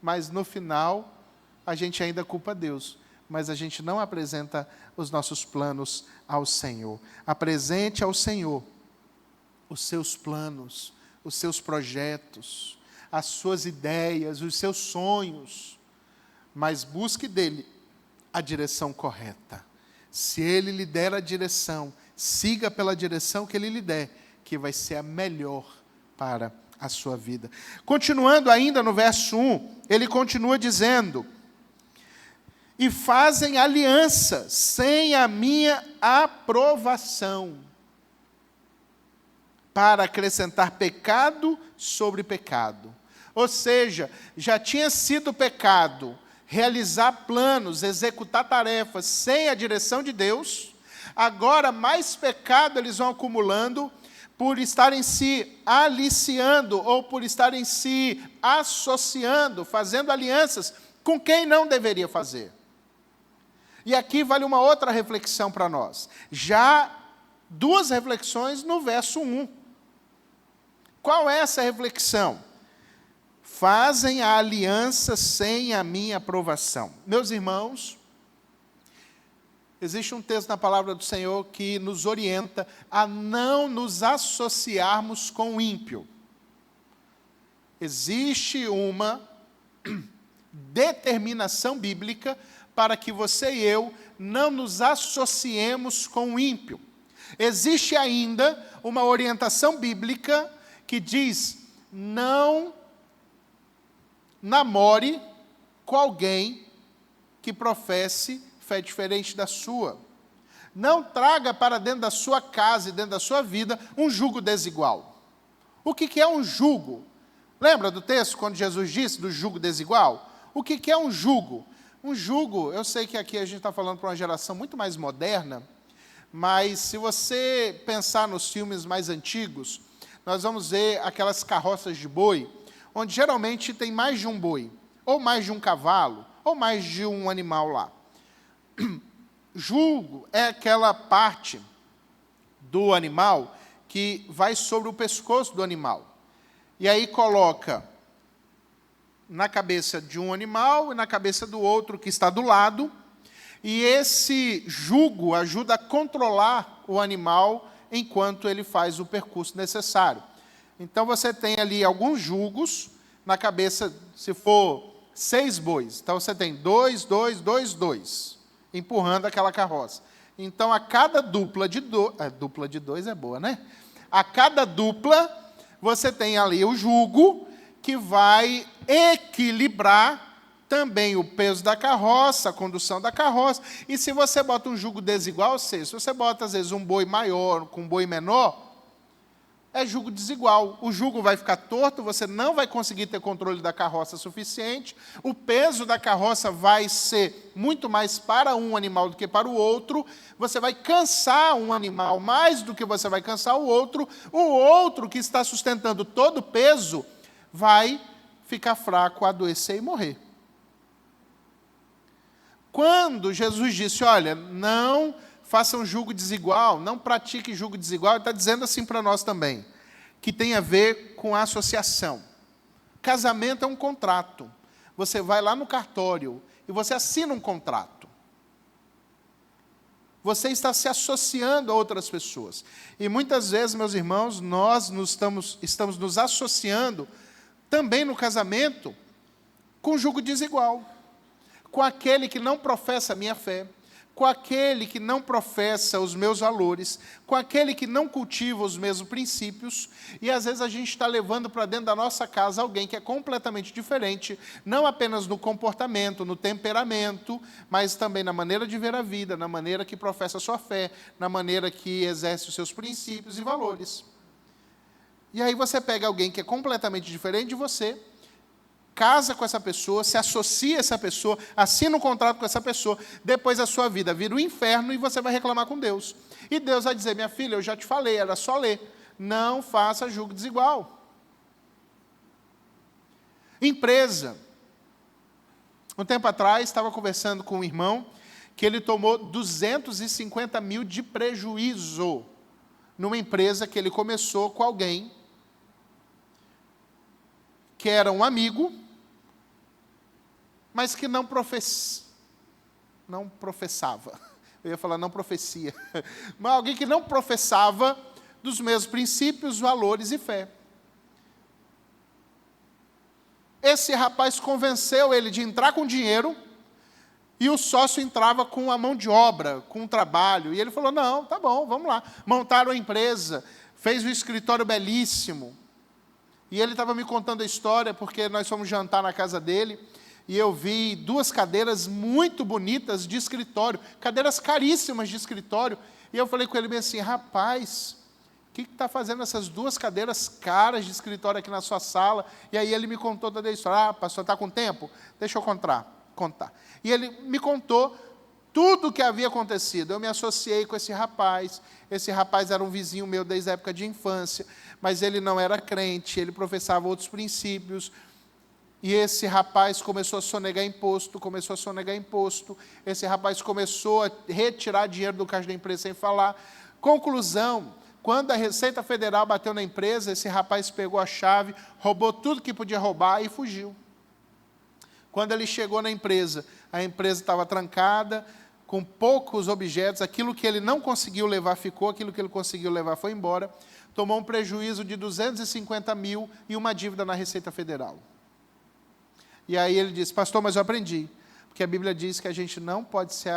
Mas no final, a gente ainda culpa Deus, mas a gente não apresenta os nossos planos ao Senhor. Apresente ao Senhor os seus planos, os seus projetos, as suas ideias, os seus sonhos, mas busque dele a direção correta. Se ele lhe der a direção, siga pela direção que ele lhe der, que vai ser a melhor para a sua vida. Continuando ainda no verso 1, ele continua dizendo, e fazem aliança sem a minha aprovação, para acrescentar pecado sobre pecado. Ou seja, já tinha sido pecado realizar planos, executar tarefas sem a direção de Deus, agora mais pecado eles vão acumulando por estarem se aliciando ou por estarem se associando, fazendo alianças com quem não deveria fazer. E aqui vale uma outra reflexão para nós. Já duas reflexões no verso 1. Qual é essa reflexão? Fazem a aliança sem a minha aprovação. Meus irmãos, existe um texto na palavra do Senhor que nos orienta a não nos associarmos com o ímpio. Existe uma determinação bíblica para que você e eu não nos associemos com o ímpio. Existe ainda uma orientação bíblica que diz, não namore com alguém que professe fé diferente da sua. Não traga para dentro da sua casa e dentro da sua vida um jugo desigual. O que é um jugo? Lembra do texto quando Jesus disse do jugo desigual? O que é um jugo? Um jugo, eu sei que aqui a gente está falando para uma geração muito mais moderna, mas se você pensar nos filmes mais antigos, nós vamos ver aquelas carroças de boi, onde geralmente tem mais de um boi, ou mais de um cavalo, ou mais de um animal lá. Jugo é aquela parte do animal que vai sobre o pescoço do animal. E aí coloca na cabeça de um animal e na cabeça do outro que está do lado, e esse jugo ajuda a controlar o animal enquanto ele faz o percurso necessário. Então, você tem ali alguns jugos na cabeça, se for 6 bois. Então, você tem 2, 2, 2, 2, empurrando aquela carroça. Então, a cada dupla de dois é boa, né? A cada dupla, você tem ali o jugo que vai equilibrar também o peso da carroça, a condução da carroça. E se você bota um jugo desigual, ou seja, se você bota, às vezes, um boi maior com um boi menor, é jugo desigual. O jugo vai ficar torto, você não vai conseguir ter controle da carroça suficiente, o peso da carroça vai ser muito mais para um animal do que para o outro, você vai cansar um animal mais do que você vai cansar o outro que está sustentando todo o peso vai ficar fraco, adoecer e morrer. Quando Jesus disse, olha, não façam jugo desigual, não pratique jugo desigual, ele está dizendo assim para nós também, que tem a ver com a associação. Casamento é um contrato. Você vai lá no cartório e você assina um contrato. Você está se associando a outras pessoas. E muitas vezes, meus irmãos, nós estamos nos associando também no casamento com jugo desigual, com aquele que não professa a minha fé, com aquele que não professa os meus valores, com aquele que não cultiva os mesmos princípios, e às vezes a gente está levando para dentro da nossa casa alguém que é completamente diferente, não apenas no comportamento, no temperamento, mas também na maneira de ver a vida, na maneira que professa a sua fé, na maneira que exerce os seus princípios e valores. E aí você pega alguém que é completamente diferente de você, casa com essa pessoa, se associa a essa pessoa, assina um contrato com essa pessoa, depois a sua vida vira um inferno e você vai reclamar com Deus. E Deus vai dizer, minha filha, eu já te falei, era só ler, não faça jugo desigual. Empresa. Um tempo atrás, estava conversando com um irmão, que ele tomou 250 mil de prejuízo numa empresa que ele começou com alguém que era um amigo, mas que não professava. Eu ia falar não profecia. Mas alguém que não professava dos mesmos princípios, valores e fé. Esse rapaz convenceu ele de entrar com dinheiro e o sócio entrava com a mão de obra, com o trabalho. E ele falou, não, tá bom, vamos lá. Montaram a empresa, fez um escritório belíssimo. E ele estava me contando a história, porque nós fomos jantar na casa dele, e eu vi 2 cadeiras muito bonitas de escritório, cadeiras caríssimas de escritório, e eu falei com ele bem assim, rapaz, o que está fazendo essas 2 cadeiras caras de escritório aqui na sua sala? E aí ele me contou toda a história. Pastor, está com tempo? Deixa eu contar. E ele me contou tudo o que havia acontecido. Eu me associei com esse rapaz era um vizinho meu desde a época de infância, mas ele não era crente, ele professava outros princípios, e esse rapaz começou a sonegar imposto, esse rapaz começou a retirar dinheiro do caixa da empresa sem falar. Conclusão, quando a Receita Federal bateu na empresa, esse rapaz pegou a chave, roubou tudo que podia roubar e fugiu. Quando ele chegou na empresa, a empresa estava trancada, com poucos objetos, aquilo que ele não conseguiu levar ficou, aquilo que ele conseguiu levar foi embora, tomou um prejuízo de 250 mil e uma dívida na Receita Federal. E aí ele disse, pastor, mas eu aprendi, porque a Bíblia diz que a gente não pode se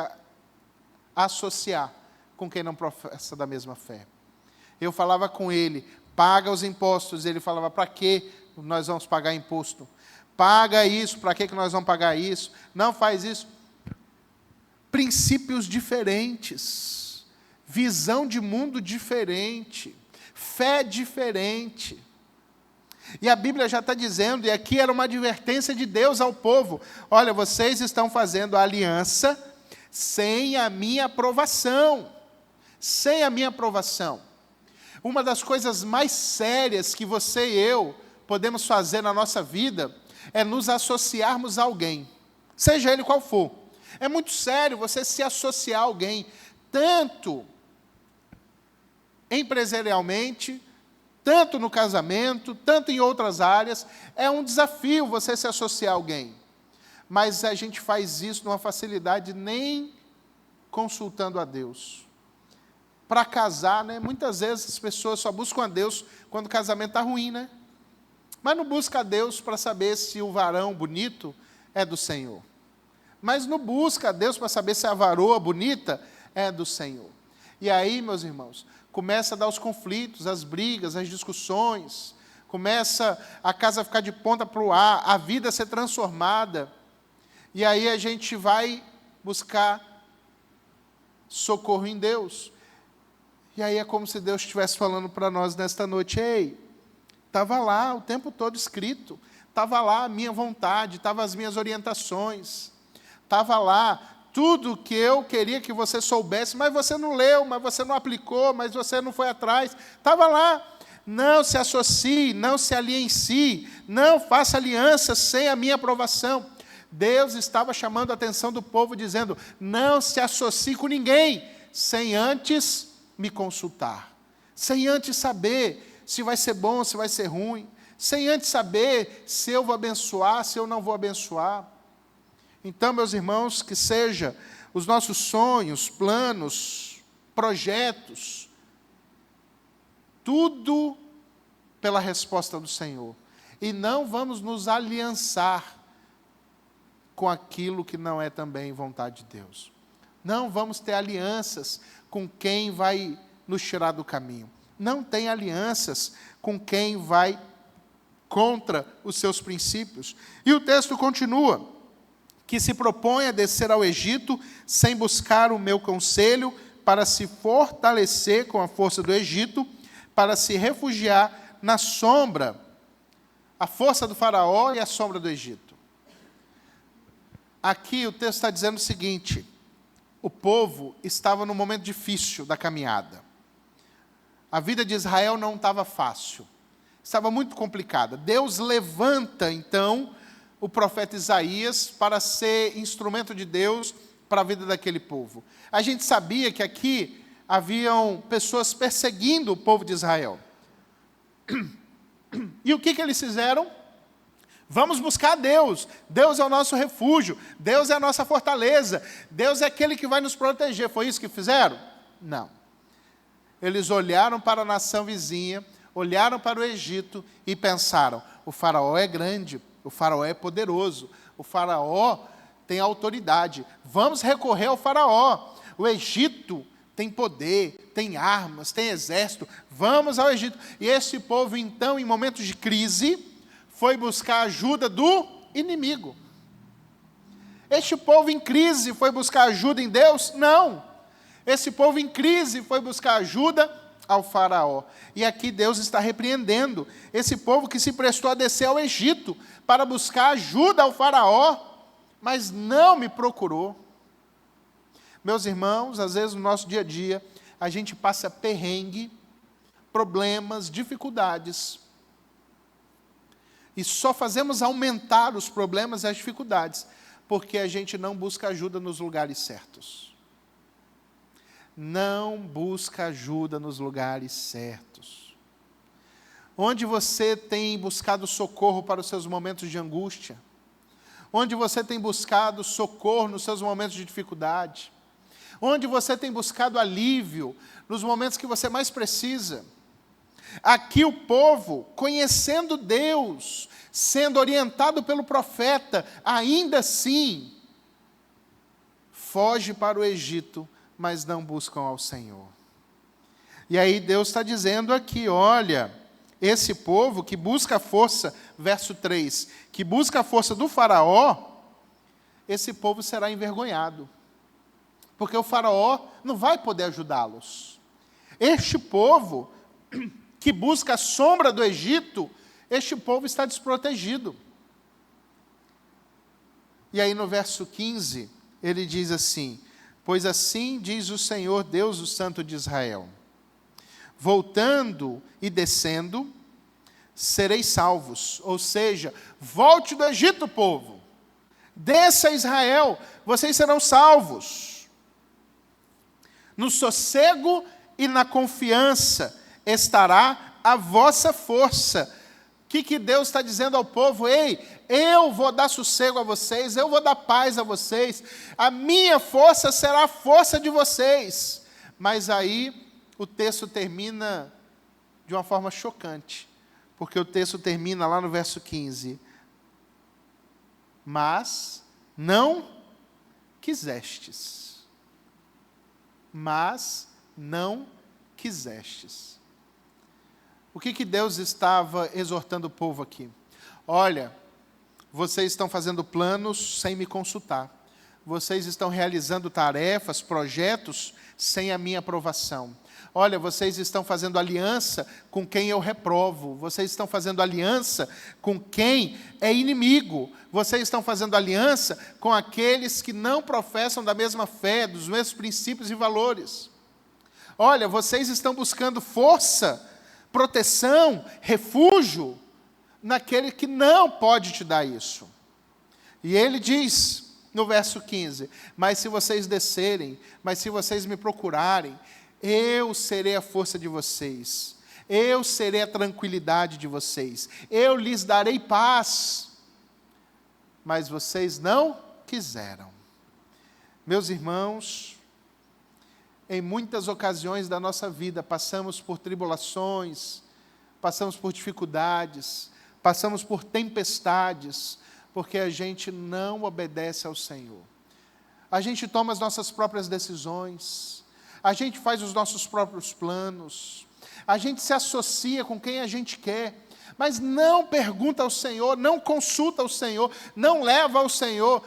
associar com quem não professa da mesma fé. Eu falava com ele, paga os impostos, ele falava, para que nós vamos pagar imposto? Paga isso, para que nós vamos pagar isso? Não faz isso. Princípios diferentes, visão de mundo diferente, fé diferente. E a Bíblia já está dizendo, e aqui era uma advertência de Deus ao povo, olha, vocês estão fazendo a aliança sem a minha aprovação. Sem a minha aprovação. Uma das coisas mais sérias que você e eu podemos fazer na nossa vida é nos associarmos a alguém, seja ele qual for. É muito sério você se associar a alguém, tanto empresarialmente, tanto no casamento, tanto em outras áreas. É um desafio você se associar a alguém. Mas a gente faz isso numa facilidade, nem consultando a Deus. Para casar, né? Muitas vezes as pessoas só buscam a Deus quando o casamento está ruim, né? Mas não busca a Deus para saber se o varão bonito é do Senhor. Mas não busca a Deus para saber se a varoa bonita é do Senhor. E aí, meus irmãos, começa a dar os conflitos, as brigas, as discussões, começa a casa a ficar de ponta para o ar, a vida a ser transformada. E aí a gente vai buscar socorro em Deus. E aí é como se Deus estivesse falando para nós nesta noite: ei, estava lá o tempo todo escrito, estava lá a minha vontade, estavam as minhas orientações, estava lá tudo que eu queria que você soubesse, mas você não leu, mas você não aplicou, mas você não foi atrás, estava lá. Não se associe, não se alie em si, não faça aliança sem a minha aprovação. Deus estava chamando a atenção do povo, dizendo: não se associe com ninguém, sem antes me consultar, sem antes saber se vai ser bom, se vai ser ruim, sem antes saber se eu vou abençoar, se eu não vou abençoar. Então, meus irmãos, que seja os nossos sonhos, planos, projetos, tudo pela resposta do Senhor. E não vamos nos aliançar com aquilo que não é também vontade de Deus. Não vamos ter alianças com quem vai nos tirar do caminho. Não tem alianças com quem vai contra os seus princípios. E o texto continua: que se propõe a descer ao Egito sem buscar o meu conselho, para se fortalecer com a força do Egito, para se refugiar na sombra, a força do faraó e a sombra do Egito. Aqui o texto está dizendo o seguinte: o povo estava num momento difícil da caminhada. A vida de Israel não estava fácil, estava muito complicada. Deus levanta, então, o profeta Isaías para ser instrumento de Deus para a vida daquele povo. A gente sabia que aqui haviam pessoas perseguindo o povo de Israel. E o que eles fizeram? Vamos buscar Deus. Deus é o nosso refúgio. Deus é a nossa fortaleza. Deus é aquele que vai nos proteger. Foi isso que fizeram? Não. Eles olharam para a nação vizinha, olharam para o Egito e pensaram: o faraó é grande, o faraó é poderoso, o faraó tem autoridade. Vamos recorrer ao faraó. O Egito tem poder, tem armas, tem exército. Vamos ao Egito. E esse povo, então, em momentos de crise, foi buscar a ajuda do inimigo. Este povo em crise foi buscar ajuda em Deus? Não. Esse povo em crise foi buscar ajuda ao faraó. E aqui Deus está repreendendo esse povo que se prestou a descer ao Egito para buscar ajuda ao faraó, mas não me procurou. Meus irmãos, às vezes no nosso dia a dia, a gente passa perrengue, problemas, dificuldades, e só fazemos aumentar os problemas e as dificuldades, porque a gente não busca ajuda nos lugares certos. Não busca ajuda nos lugares certos. Onde você tem buscado socorro para os seus momentos de angústia, onde você tem buscado socorro nos seus momentos de dificuldade, onde você tem buscado alívio nos momentos que você mais precisa. Aqui o povo, conhecendo Deus, sendo orientado pelo profeta, ainda assim, foge para o Egito, mas não buscam ao Senhor. E aí Deus está dizendo aqui: olha, esse povo que busca a força, verso 3, que busca a força do faraó, esse povo será envergonhado, porque o faraó não vai poder ajudá-los. Este povo que busca a sombra do Egito, este povo está desprotegido. E aí no verso 15, ele diz assim: pois assim diz o Senhor Deus, o Santo de Israel: voltando e descendo, sereis salvos. Ou seja, volte do Egito, povo. Desça a Israel, vocês serão salvos. No sossego e na confiança estará a vossa força. O que Deus está dizendo ao povo? Ei, eu vou dar sossego a vocês, eu vou dar paz a vocês, a minha força será a força de vocês. Mas aí o texto termina de uma forma chocante, porque o texto termina lá no verso 15. Mas não quisestes. Mas não quisestes. O que Deus estava exortando o povo aqui? Olha, vocês estão fazendo planos sem me consultar. Vocês estão realizando tarefas, projetos, sem a minha aprovação. Olha, vocês estão fazendo aliança com quem eu reprovo. Vocês estão fazendo aliança com quem é inimigo. Vocês estão fazendo aliança com aqueles que não professam da mesma fé, dos mesmos princípios e valores. Olha, vocês estão buscando força, proteção, refúgio naquele que não pode te dar isso. E ele diz no verso 15, mas se vocês descerem, mas se vocês me procurarem, eu serei a força de vocês, eu serei a tranquilidade de vocês, eu lhes darei paz, mas vocês não quiseram. Meus irmãos, em muitas ocasiões da nossa vida, passamos por tribulações, passamos por dificuldades, passamos por tempestades, porque a gente não obedece ao Senhor. A gente toma as nossas próprias decisões, a gente faz os nossos próprios planos, a gente se associa com quem a gente quer, mas não pergunta ao Senhor, não consulta ao Senhor, não leva ao Senhor.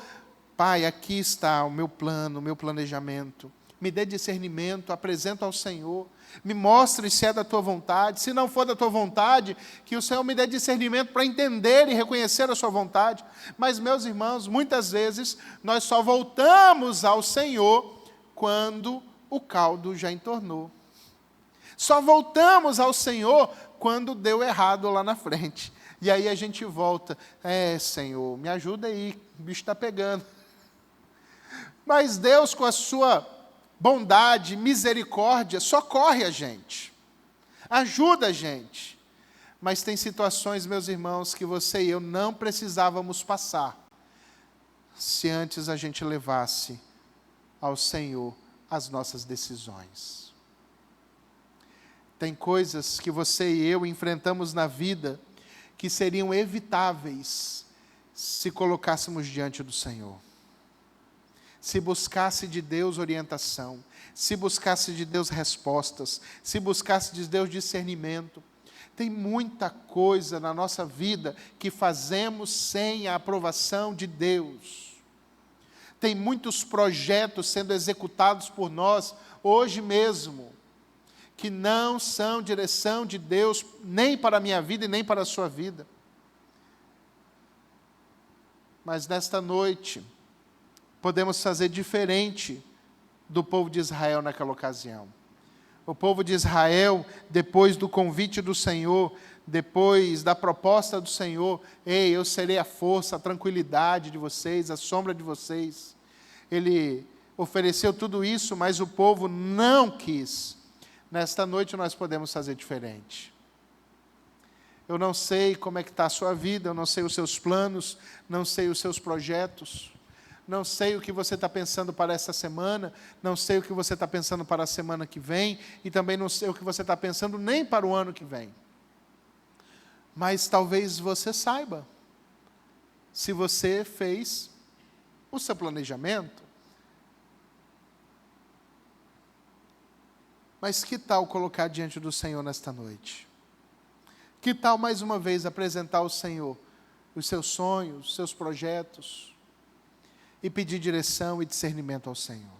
Pai, aqui está o meu plano, o meu planejamento. Me dê discernimento, apresento ao Senhor, me mostre se é da tua vontade, se não for da tua vontade, que o Senhor me dê discernimento para entender e reconhecer a sua vontade. Mas, meus irmãos, muitas vezes nós só voltamos ao Senhor quando o caldo já entornou. Só voltamos ao Senhor quando deu errado lá na frente. E aí a gente volta, Senhor, me ajuda aí, o bicho está pegando. Mas Deus, com a sua bondade, misericórdia, socorre a gente, ajuda a gente. Mas tem situações, meus irmãos, que você e eu não precisávamos passar, se antes a gente levasse ao Senhor as nossas decisões. Tem coisas que você e eu enfrentamos na vida que seriam evitáveis se colocássemos diante do Senhor. Se buscasse de Deus orientação, se buscasse de Deus respostas, se buscasse de Deus discernimento. Tem muita coisa na nossa vida que fazemos sem a aprovação de Deus. Tem muitos projetos sendo executados por nós hoje mesmo, que não são direção de Deus, nem para a minha vida e nem para a sua vida. Mas nesta noite, podemos fazer diferente do povo de Israel naquela ocasião. O povo de Israel, depois do convite do Senhor, depois da proposta do Senhor, ei, eu serei a força, a tranquilidade de vocês, a sombra de vocês. Ele ofereceu tudo isso, mas o povo não quis. Nesta noite nós podemos fazer diferente. Eu não sei como é que está a sua vida, eu não sei os seus planos, não sei os seus projetos, não sei o que você está pensando para essa semana, não sei o que você está pensando para a semana que vem, e também não sei o que você está pensando nem para o ano que vem. Mas talvez você saiba, se você fez o seu planejamento. Mas que tal colocar diante do Senhor nesta noite? Que tal mais uma vez apresentar ao Senhor os seus sonhos, os seus projetos, e pedir direção e discernimento ao Senhor?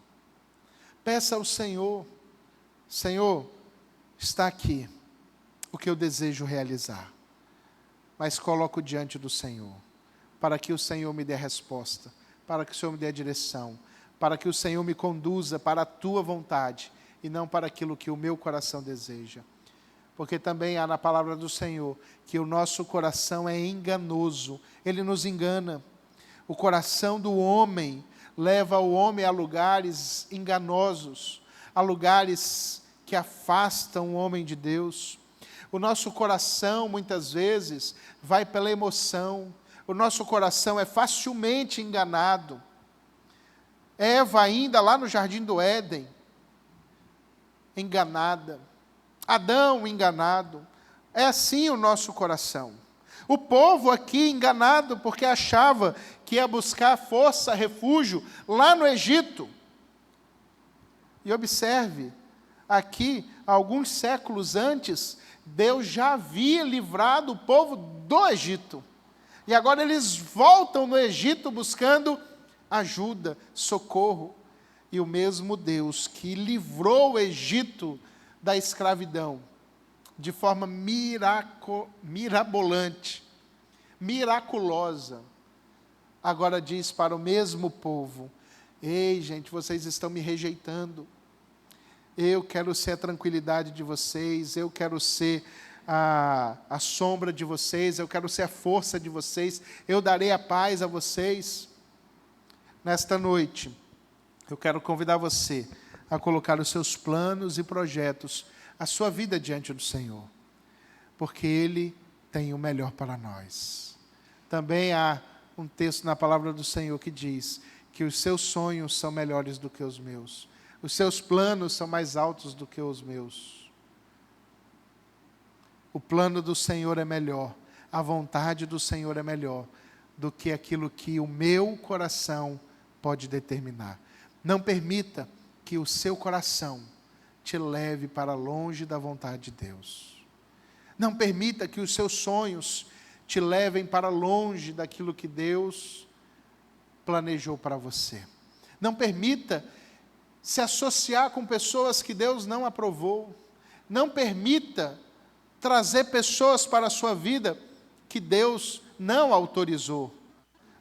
Peça ao Senhor, Senhor, está aqui o que eu desejo realizar, mas coloco diante do Senhor, para que o Senhor me dê a resposta, para que o Senhor me dê a direção, para que o Senhor me conduza para a tua vontade, e não para aquilo que o meu coração deseja. Porque também há na palavra do Senhor que o nosso coração é enganoso, ele nos engana. O coração do homem leva o homem a lugares enganosos, a lugares que afastam o homem de Deus. O nosso coração, muitas vezes, vai pela emoção. O nosso coração é facilmente enganado. Eva, ainda lá no jardim do Éden, enganada. Adão, enganado. É assim o nosso coração. O povo aqui enganado porque achava que ia buscar força, refúgio lá no Egito. E observe, aqui, alguns séculos antes, Deus já havia livrado o povo do Egito. E agora eles voltam no Egito buscando ajuda, socorro. E o mesmo Deus que livrou o Egito da escravidão, de forma mirabolante, miraculosa, agora diz para o mesmo povo: ei, gente, vocês estão me rejeitando. Eu quero ser a tranquilidade de vocês, eu quero ser a sombra de vocês, eu quero ser a força de vocês, eu darei a paz a vocês. Nesta noite, eu quero convidar você a colocar os seus planos e projetos, a sua vida diante do Senhor, porque Ele tem o melhor para nós. Também há um texto na palavra do Senhor que diz que os seus sonhos são melhores do que os meus. Os seus planos são mais altos do que os meus. O plano do Senhor é melhor, a vontade do Senhor é melhor do que aquilo que o meu coração pode determinar. Não permita que o seu coração te leve para longe da vontade de Deus. Não permita que os seus sonhos te levem para longe daquilo que Deus planejou para você. Não permita se associar com pessoas que Deus não aprovou. Não permita trazer pessoas para a sua vida que Deus não autorizou.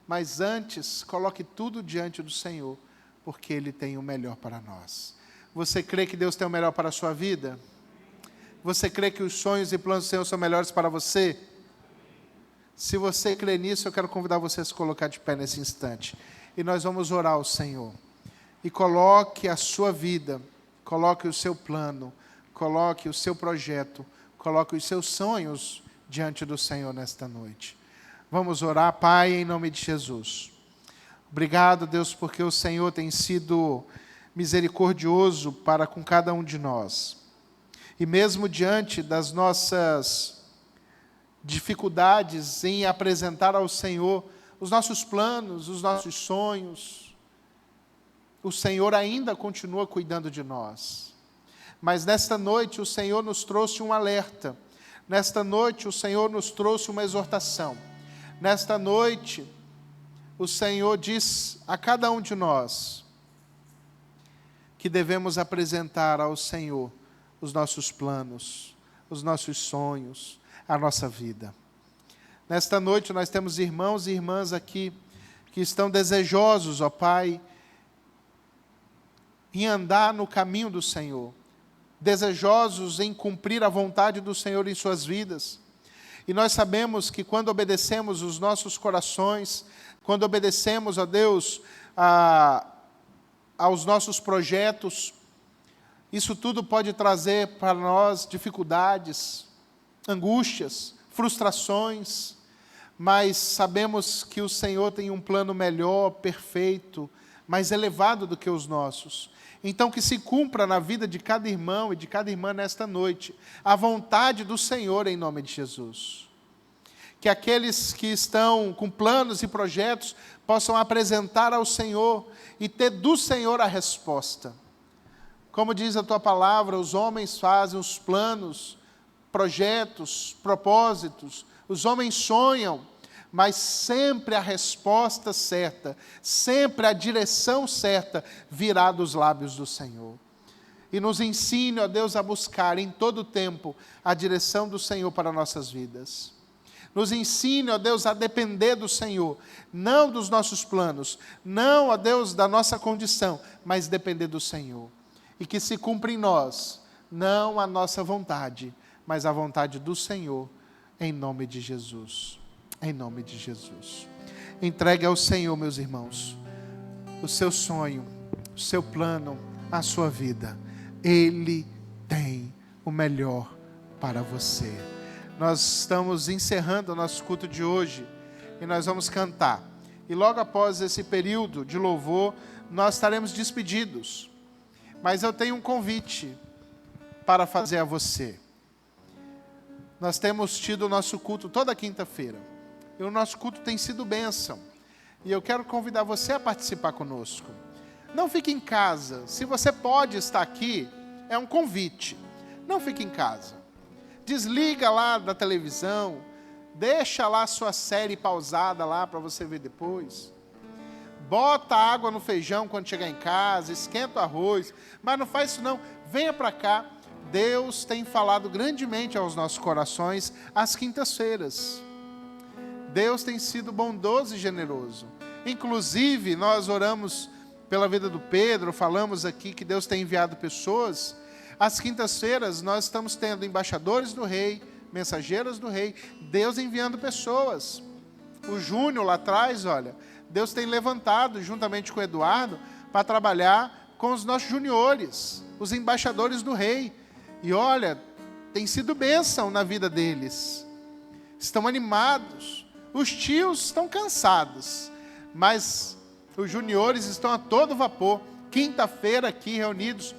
Mas antes, coloque tudo diante do Senhor, porque Ele tem o melhor para nós. Você crê que Deus tem o melhor para a sua vida? Você crê que os sonhos e planos do Senhor são melhores para você? Se você crê nisso, eu quero convidar você a se colocar de pé nesse instante. E nós vamos orar ao Senhor. E coloque a sua vida, coloque o seu plano, coloque o seu projeto, coloque os seus sonhos diante do Senhor nesta noite. Vamos orar, Pai, em nome de Jesus. Obrigado, Deus, porque o Senhor tem sido misericordioso para com cada um de nós. E mesmo diante das nossas dificuldades em apresentar ao Senhor os nossos planos, os nossos sonhos, o Senhor ainda continua cuidando de nós. Mas nesta noite o Senhor nos trouxe um alerta. Nesta noite o Senhor nos trouxe uma exortação. Nesta noite o Senhor diz a cada um de nós que devemos apresentar ao Senhor os nossos planos, os nossos sonhos, a nossa vida. Nesta noite nós temos irmãos e irmãs aqui que estão desejosos, ó Pai, em andar no caminho do Senhor, desejosos em cumprir a vontade do Senhor em suas vidas. E nós sabemos que quando obedecemos os nossos corações, quando obedecemos a Deus, aos nossos projetos, isso tudo pode trazer para nós dificuldades, angústias, frustrações, mas sabemos que o Senhor tem um plano melhor, perfeito, mais elevado do que os nossos. Então que se cumpra na vida de cada irmão e de cada irmã nesta noite a vontade do Senhor em nome de Jesus. Que aqueles que estão com planos e projetos possam apresentar ao Senhor e ter do Senhor a resposta. Como diz a tua palavra, os homens fazem os planos, projetos, propósitos, os homens sonham, mas sempre a resposta certa, sempre a direção certa virá dos lábios do Senhor. E nos ensine, ó Deus, a buscar em todo o tempo a direção do Senhor para nossas vidas. Nos ensine, ó Deus, a depender do Senhor, não dos nossos planos, não, ó Deus, da nossa condição, mas depender do Senhor. E que se cumpra em nós, não a nossa vontade, mas a vontade do Senhor, em nome de Jesus. Em nome de Jesus. Entregue ao Senhor, meus irmãos, o seu sonho, o seu plano, a sua vida. Ele tem o melhor para você. Nós estamos encerrando o nosso culto de hoje e nós vamos cantar. E logo após esse período de louvor, nós estaremos despedidos. Mas eu tenho um convite para fazer a você. Nós temos tido o nosso culto toda quinta-feira. E o nosso culto tem sido bênção. E eu quero convidar você a participar conosco. Não fique em casa. Se você pode estar aqui, é um convite. Não fique em casa. Desliga lá da televisão. Deixa lá a sua série pausada lá para você ver depois. Bota água no feijão quando chegar em casa. Esquenta o arroz. Mas não faz isso não. Venha para cá. Deus tem falado grandemente aos nossos corações às quintas-feiras. Deus tem sido bondoso e generoso. Inclusive, nós oramos pela vida do Pedro, falamos aqui que Deus tem enviado pessoas. Às quintas-feiras, nós estamos tendo embaixadores do rei, mensageiros do rei, Deus enviando pessoas. O Júnior lá atrás, olha, Deus tem levantado, juntamente com o Eduardo, para trabalhar com os nossos juniores, os embaixadores do rei. E olha, tem sido bênção na vida deles. Estão animados. Os tios estão cansados, mas os juniores estão a todo vapor. Quinta-feira aqui reunidos,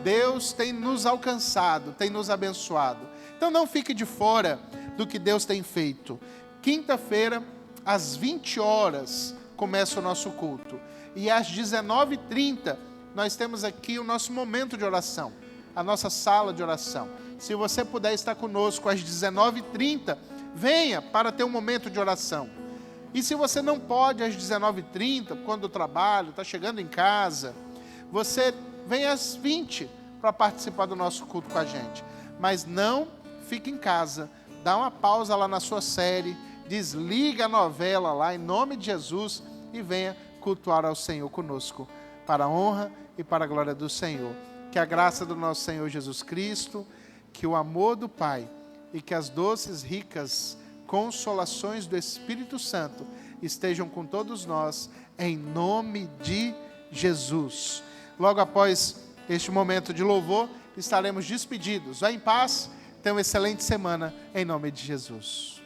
Deus tem nos alcançado, tem nos abençoado. Então não fique de fora do que Deus tem feito. Quinta-feira, às 20 horas, começa o nosso culto. E às 19h30, nós temos aqui o nosso momento de oração, a nossa sala de oração. Se você puder estar conosco às 19h30, venha para ter um momento de oração. E se você não pode às 19h30, quando o trabalho, está chegando em casa, você vem às 20 para participar do nosso culto com a gente. Mas não fique em casa, dá uma pausa lá na sua série, desliga a novela lá em nome de Jesus e venha cultuar ao Senhor conosco, para a honra e para a glória do Senhor. Que a graça do nosso Senhor Jesus Cristo, que o amor do Pai e que as doces, ricas consolações do Espírito Santo estejam com todos nós, em nome de Jesus. Logo após este momento de louvor, estaremos despedidos. Vá em paz, tenha uma excelente semana, em nome de Jesus.